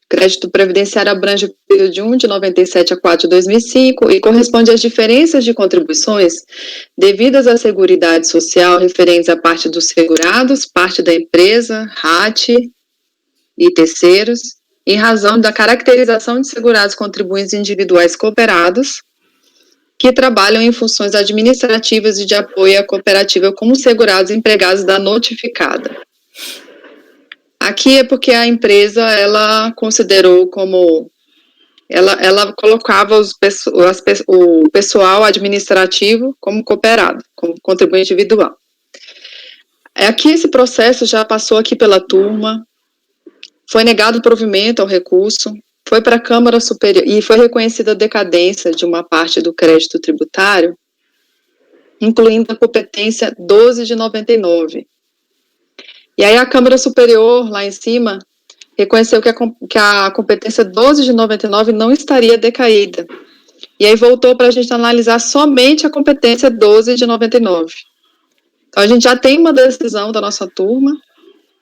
crédito previdenciário abrange o período de 1 de 97 a 4 de 2005 e corresponde às diferenças de contribuições devidas à Seguridade Social referentes à parte dos segurados, parte da empresa, RAT e terceiros, em razão da caracterização de segurados contribuintes individuais cooperados que trabalham em funções administrativas e de apoio à cooperativa como segurados empregados da notificada. Aqui é porque a empresa, ela considerou como, ela colocava o pessoal administrativo como cooperado, como contribuinte individual. Aqui esse processo já passou aqui pela turma, foi negado provimento ao recurso, foi para a Câmara Superior e foi reconhecida a decadência de uma parte do crédito tributário, incluindo a competência 12 de 99. E aí a Câmara Superior, lá em cima, reconheceu que a competência 12 de 99 não estaria decaída. E aí voltou para a gente analisar somente a competência 12 de 99. Então, a gente já tem uma decisão da nossa turma,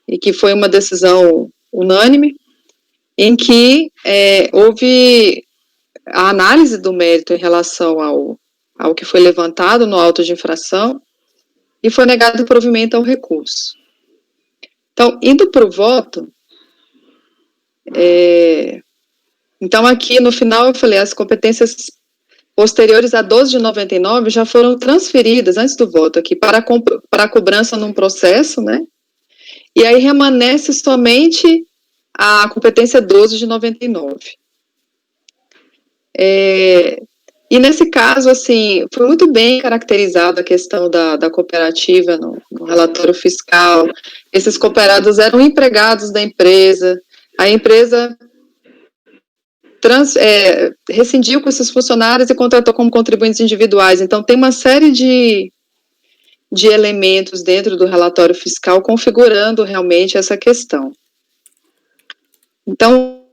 e que foi uma decisão unânime, em que houve a análise do mérito em relação ao que foi levantado no auto de infração, e foi negado o provimento ao recurso. Então, indo para o voto, então aqui no final eu falei, as competências posteriores a 12 de 99 já foram transferidas, antes do voto aqui, para a cobrança num processo, né? E aí remanesce somente a competência 12 de 99. E nesse caso, assim, foi muito bem caracterizada a questão da cooperativa no relatório fiscal. Esses cooperados eram empregados da empresa, a empresa rescindiu com esses funcionários e contratou como contribuintes individuais. Então, tem uma série de elementos dentro do relatório fiscal configurando realmente essa questão. Então,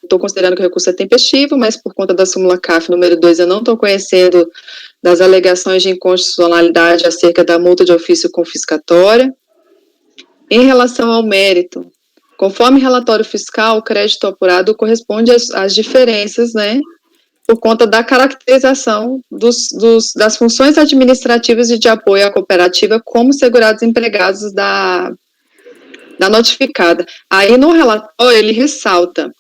estou considerando que o recurso é tempestivo, mas por conta da súmula CAF número 2, eu não estou conhecendo das alegações de inconstitucionalidade acerca da multa de ofício confiscatória. Em relação ao mérito, conforme relatório fiscal, o crédito apurado corresponde às diferenças, né, por conta da caracterização das funções administrativas e de apoio à cooperativa como segurados empregados da notificada. Aí no relatório ele ressalta,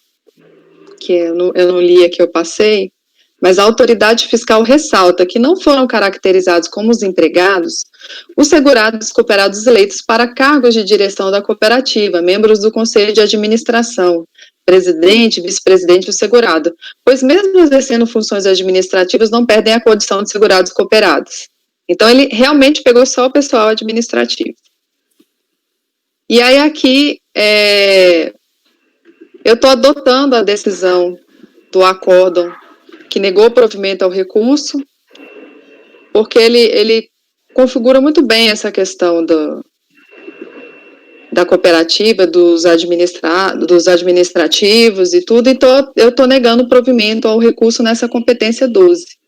que eu não li aqui, eu passei, mas a autoridade fiscal ressalta que não foram caracterizados como os empregados os segurados cooperados eleitos para cargos de direção da cooperativa, membros do conselho de administração, presidente, vice-presidente e o segurado, pois mesmo exercendo funções administrativas não perdem a condição de segurados cooperados. Então ele realmente pegou só o pessoal administrativo. E aí aqui, eu estou adotando a decisão do acórdão que negou o provimento ao recurso, porque ele configura muito bem essa questão da cooperativa, dos administrativos e tudo, então eu estou negando o provimento ao recurso nessa competência 12.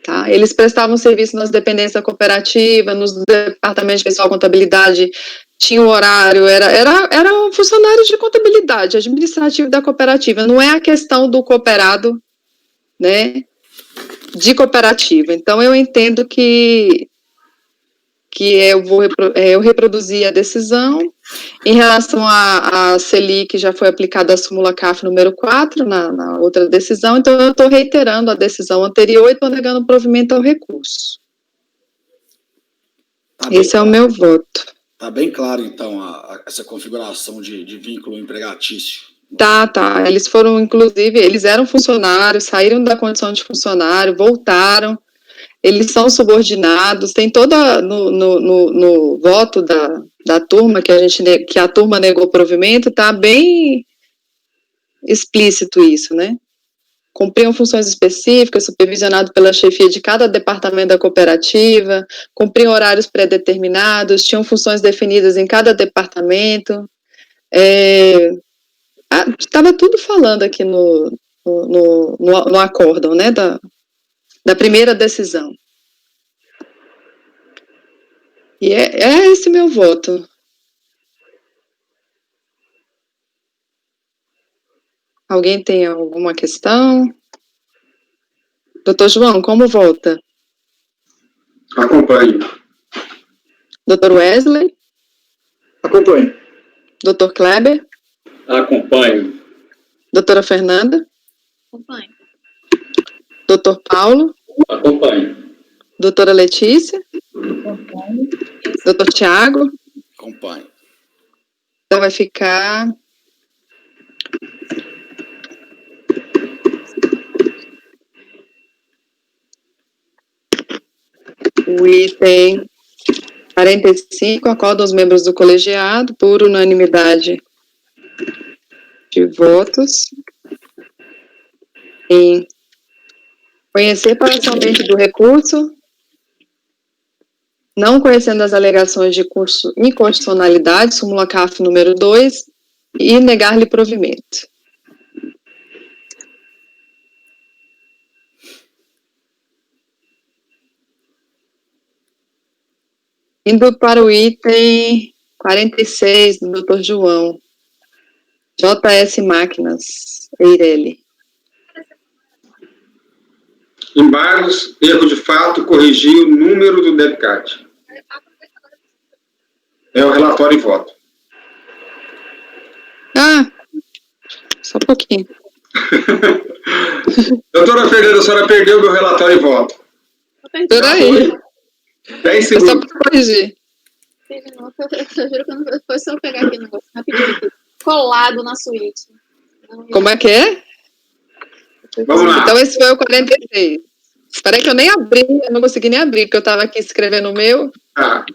Tá? Eles prestavam serviço nas dependências da cooperativa, nos departamentos de pessoal contabilidade, tinha um horário, era um funcionário de contabilidade, administrativo da cooperativa, não é a questão do cooperado, né, de cooperativa. Então, eu entendo que eu reproduzi a decisão. Em relação à Selic, já foi aplicada a súmula CAF número 4, na outra decisão, então eu estou reiterando a decisão anterior e estou negando o provimento ao recurso. Esse é o meu voto. Está bem claro, então, essa configuração de vínculo empregatício. Tá. Eles foram, inclusive, eles eram funcionários, saíram da condição de funcionário, voltaram, eles são subordinados, tem toda, no voto da turma, que a turma negou provimento, tá bem explícito isso, né? Cumpriam funções específicas, supervisionado pela chefia de cada departamento da cooperativa, cumpriam horários pré-determinados, tinham funções definidas em cada departamento. Estava tudo falando aqui no acórdão, né, da primeira decisão. E é esse meu voto. Alguém tem alguma questão? Doutor João, como vota? Acompanho. Doutor Wesley? Acompanho. Doutor Kleber? Acompanho. Doutora Fernanda? Acompanho. Doutor Paulo? Acompanho. Doutora Letícia? Doutor Tiago? Acompanho. Então vai ficar... O item 45, acorda os membros do colegiado por unanimidade de votos em conhecer parcialmente do recurso, não conhecendo as alegações de inconstitucionalidade, súmula CAF número 2, e negar-lhe provimento. Indo para o item 46 do Dr. João. JS Máquinas, Eireli. Embargos, erro de fato, corrigir o número do DEBCAD. É o relatório e voto. Ah, só um pouquinho. Doutora Fernanda, a senhora perdeu meu relatório e voto. Peraí, 10 é só segundos. para corrigir. Eu juro que eu não foi só eu pegar aqui o negócio rapidinho aqui. Colado na suíte. Como é que é? Vamos lá. Então, esse foi o 46. Espera aí que eu nem abri, eu não consegui nem abrir, porque eu estava aqui escrevendo o meu. Tá.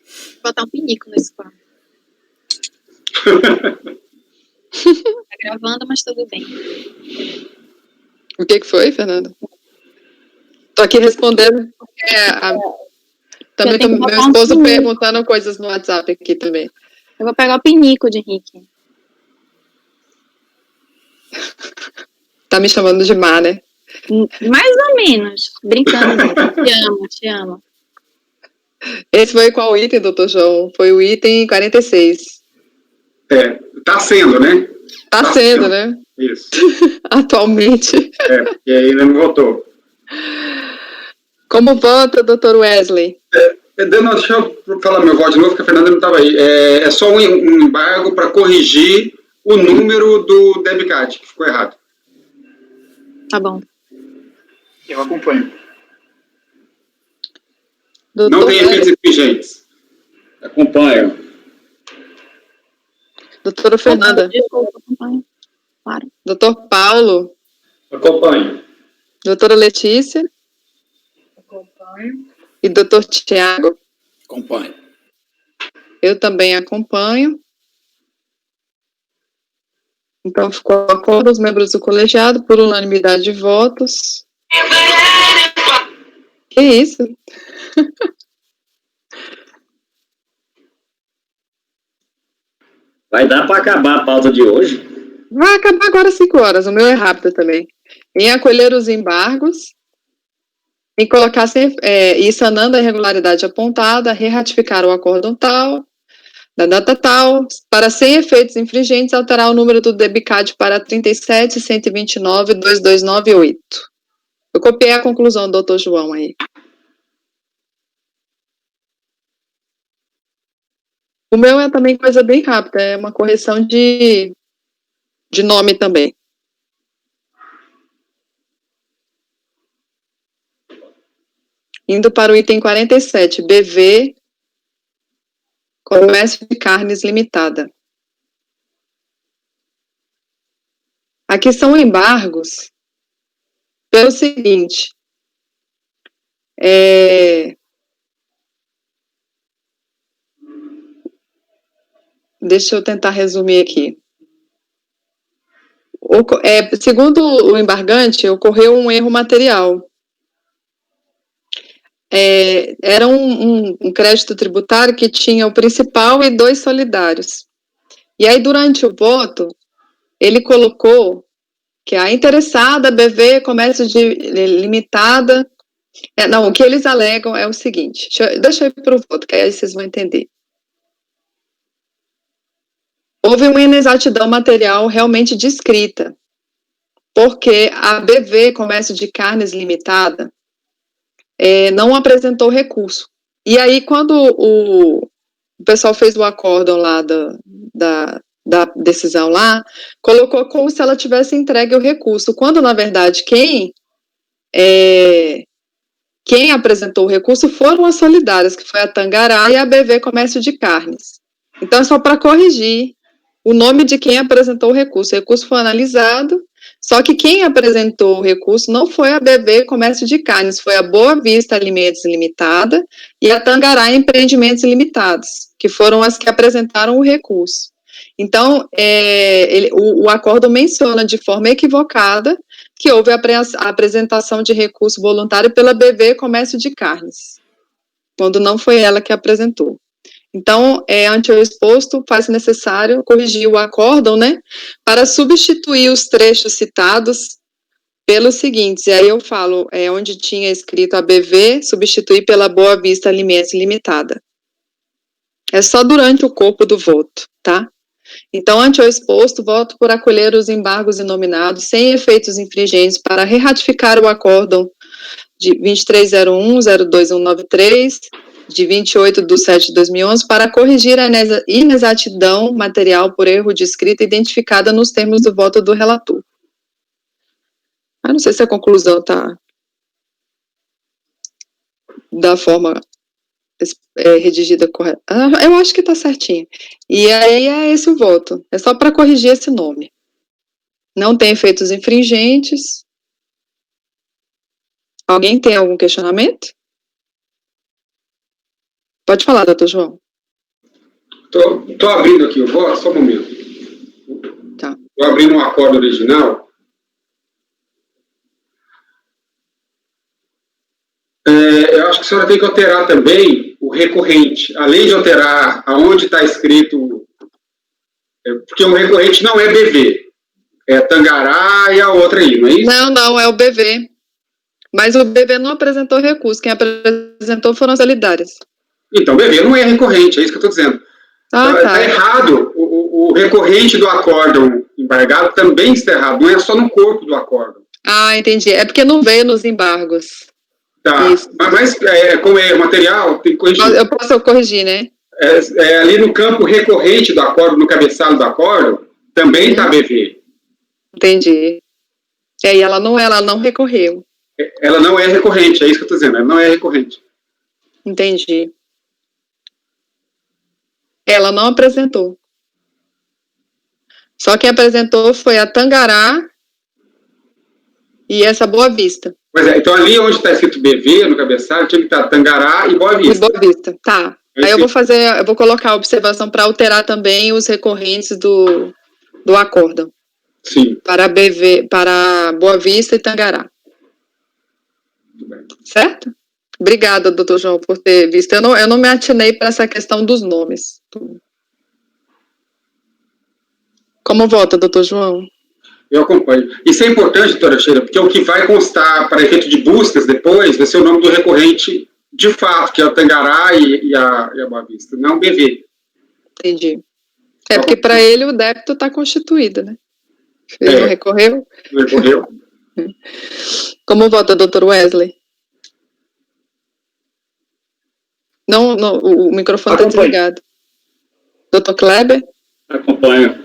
Vou botar um pinico nesse quadro. Tá gravando, mas tudo bem. O que foi, Fernanda? Estou aqui respondendo, porque também tenho que meu botar um esposo pinico. perguntando coisas no WhatsApp aqui também. Eu vou pegar o pinico de Henrique. Tá me chamando de má, né? Mais ou menos. Brincando mesmo. Te amo. Esse foi qual item, doutor João? Foi o item 46. Tá sendo, né? Tá sendo, né? Isso. Atualmente. E aí ele não votou. Como vota, doutor Wesley? Deixa eu falar meu voto de novo, porque a Fernanda não estava aí. É só um embargo para corrigir o número do DEBCAD, que ficou errado. Tá bom. Eu acompanho. Não Doutor tem efeitos infringentes. Acompanho. Doutora Fernanda. Desculpa, acompanho. Claro. Doutor Paulo. Acompanho. Doutora Letícia. Acompanho. E doutor Tiago. Acompanho. Eu também acompanho. Então, ficou de acordo os membros do colegiado por unanimidade de votos. Que isso? Vai dar para acabar a pauta de hoje? Vai acabar agora às 5 horas. O meu é rápido também. Em acolher os embargos, em colocar e sanando a irregularidade apontada, re-ratificar o acórdão tal, da data tal, para sem efeitos infringentes, alterar o número do DEBCAD para 37.129.2298. Eu copiei a conclusão do doutor João aí. O meu é também coisa bem rápida, é uma correção de nome também. Indo para o item 47, BV, Comércio de Carnes Limitada. Aqui são embargos pelo seguinte, deixa eu tentar resumir aqui. Segundo o embargante, ocorreu um erro material. Era um crédito tributário que tinha o principal e 2 solidários. E aí, durante o voto, ele colocou que a interessada BV Comércio Limitada... o que eles alegam é o seguinte, deixa eu ir para o voto, que aí vocês vão entender. Houve uma inexatidão material realmente descrita, porque a BV Comércio de Carnes Limitada não apresentou recurso. E aí, quando o pessoal fez o acórdão lá da decisão lá, colocou como se ela tivesse entregue o recurso, quando, na verdade, quem apresentou o recurso foram as solidárias, que foi a Tangará e a BV Comércio de Carnes. Então, é só para corrigir o nome de quem apresentou o recurso. O recurso foi analisado, só que quem apresentou o recurso não foi a BV Comércio de Carnes, foi a Boa Vista Alimentos Limitada e a Tangará Empreendimentos Limitados, que foram as que apresentaram o recurso. Então, o acordo menciona de forma equivocada que houve a apresentação de recurso voluntário pela BV Comércio de Carnes, quando não foi ela que apresentou. Então, ante o exposto, faz necessário corrigir o acórdão, né, para substituir os trechos citados pelos seguintes, e aí eu falo, onde tinha escrito ABV, substituir pela Boa Vista Alimentos Limitada. É só durante o corpo do voto, tá? Então, ante o exposto, voto por acolher os embargos inominados sem efeitos infringentes para reratificar o acórdão de 2301-02193, de 28/7/2011, para corrigir a inexatidão material por erro de escrita identificada nos termos do voto do relator. Não sei se a conclusão está da forma redigida correta. Eu acho que está certinho. E aí é esse o voto. É só para corrigir esse nome. Não tem efeitos infringentes. Alguém tem algum questionamento? Pode falar, doutor João. Estou abrindo aqui o voto, só um momento. Tá. Estou abrindo um acordo original. Eu acho que a senhora tem que alterar também o recorrente, além de alterar aonde está escrito, porque o recorrente não é BV, é Tangará e a outra aí, não é isso? Não, é o BV. Mas o BV não apresentou recurso, quem apresentou foram as solidárias. Então, BV não é recorrente, é isso que eu estou dizendo. Está errado, o recorrente do acórdão embargado também está errado, não é só no corpo do acórdão. Entendi, é porque não veio nos embargos. Tá, mas como é material, tem que corrigir. Eu posso corrigir, né? Ali no campo recorrente do acórdão, no cabeçalho do acórdão, também está BV. Entendi. E ela não recorreu. Ela não é recorrente, é isso que eu estou dizendo, ela não é recorrente. Entendi. Ela não apresentou. Só quem apresentou foi a Tangará e essa Boa Vista. Pois é, então ali onde está escrito BV, no cabeçalho, tinha que estar Tangará e Boa Vista. E Boa Vista, tá. Aí eu vou colocar a observação para alterar também os recorrentes do acórdão. Sim. Para Boa Vista e Tangará. Muito bem. Certo? Obrigada, doutor João, por ter visto. Eu não me atinei para essa questão dos nomes. Como vota, doutor João? Eu acompanho. Isso é importante, doutora Sheila, porque o que vai constar para efeito de buscas depois vai ser o nome do recorrente de fato, que é o Tangará e a Boa Vista, não o BV. Entendi. Porque para ele o débito está constituído, né? Ele não recorreu? Não recorreu. Como vota, doutor Wesley? Não, o microfone está desligado. Doutor Kleber? Acompanho.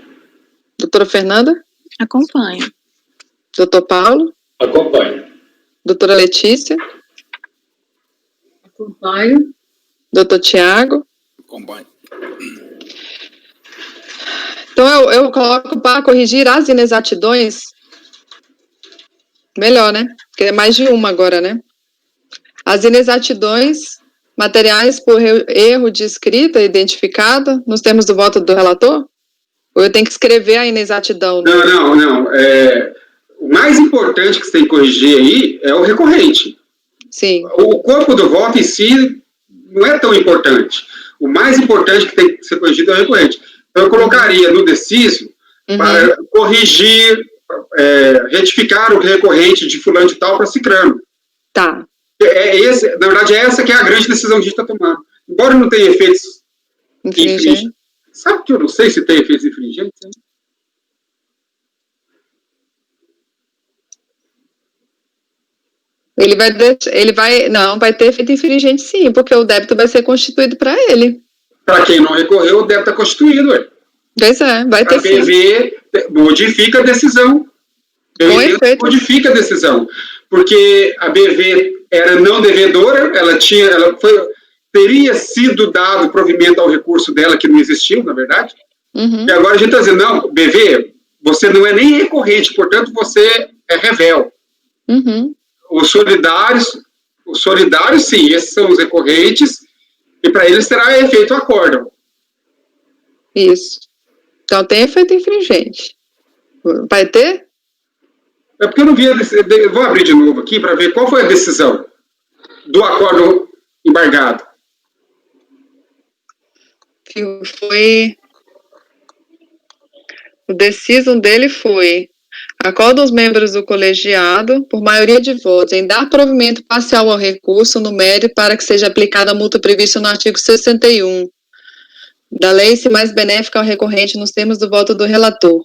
Doutora Fernanda? Acompanho. Doutor Paulo? Acompanho. Doutora Letícia? Acompanho. Doutor Tiago? Acompanho. Então, eu coloco para corrigir as inexatidões. Melhor, né? Porque é mais de uma agora, né? As inexatidões materiais por erro de escrita identificado nos termos do voto do relator? Ou eu tenho que escrever a inexatidão? Não. O mais importante que você tem que corrigir aí é o recorrente. Sim. O corpo do voto em si não é tão importante. O mais importante que tem que ser corrigido é o recorrente. Então, eu colocaria no deciso para corrigir, retificar o recorrente de fulano de tal para cicrano. Tá. Na verdade, essa que é a grande decisão que a gente está tomando. Embora não tenha efeitos infringentes. Sabe que eu não sei se tem efeitos infringentes? Hein? Vai ter efeito infringente sim, porque o débito vai ser constituído para ele. Para quem não recorreu, o débito está constituído, ué. Pois é, vai ter sim. A BV modifica a decisão. Modifica a decisão. Porque a BV era não devedora, teria sido dado provimento ao recurso dela, que não existiu, na verdade. E agora a gente está dizendo, não, BV, você não é nem recorrente, portanto, você é revel. Os solidários, sim, esses são os recorrentes, e para eles será efeito acórdão. Isso. Então tem efeito infringente. Vai ter? É porque eu não vi vou abrir de novo aqui para ver qual foi a decisão do acórdão embargado. O decisão dele foi Acorda os membros do colegiado, por maioria de votos, em dar provimento parcial ao recurso no mérito para que seja aplicada a multa prevista no artigo 61 da lei, se mais benéfica ao recorrente, nos termos do voto do relator.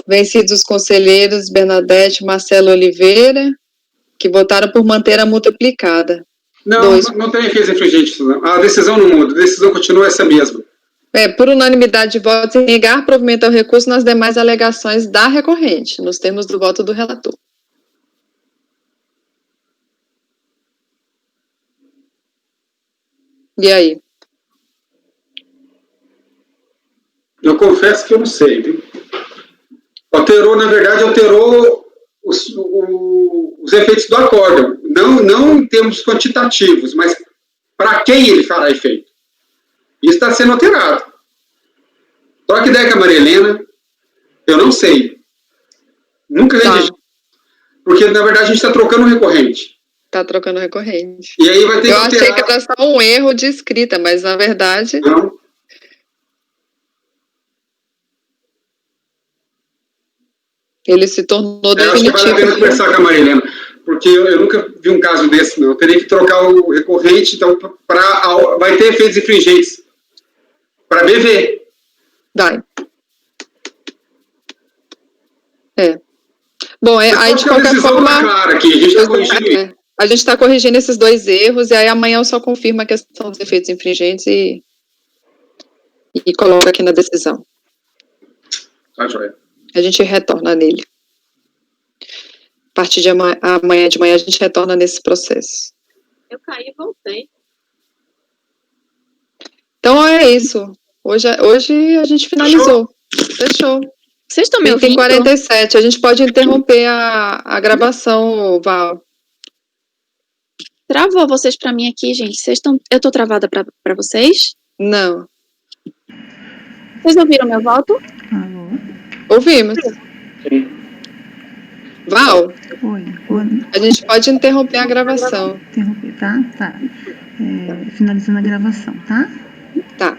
Vencidos os conselheiros Bernadette e Marcelo Oliveira, que votaram por manter a multa aplicada. Não tem efeitos infringentes, não. A decisão não muda, a decisão continua essa mesma. Por unanimidade de votos, em negar provimento ao recurso nas demais alegações da recorrente, nos termos do voto do relator. E aí? Eu confesso que eu não sei, viu? Na verdade, alterou os efeitos do acórdão. Não em termos quantitativos, mas para quem ele fará efeito. Isso está sendo alterado. Troca ideia com a Maria Helena, eu não sei. Nunca redigi. Porque, na verdade, a gente está trocando o recorrente. Está trocando o recorrente. E aí vai ter que alterar. Eu achei que era só um erro de escrita, mas, na verdade... Não. Ele se tornou definitivo. Acho que vale a pena conversar com a Maria Helena, porque eu nunca vi um caso desse, não. Eu teria que trocar o recorrente, então, vai ter efeitos infringentes. Para BV. Vai. Bom, aí de qualquer forma... Clara aqui, a gente está corrigindo. A gente está corrigindo esses dois erros, e aí amanhã eu só confirmo a questão dos efeitos infringentes e coloco aqui na decisão. Tá, joia. A gente retorna nele. A partir de amanhã de manhã a gente retorna nesse processo. Eu caí e voltei. Então é isso. Hoje a gente finalizou. Fechou. Vocês estão me ouvindo? 47. A gente pode interromper a gravação, Val. Travou vocês para mim aqui, gente. Eu tô travada para vocês? Não. Vocês ouviram meu voto? Alô? Ouvimos. Sim. Val, Oi. a gente pode interromper a gravação. Interromper, tá? Tá. Finalizando a gravação, tá? Tá.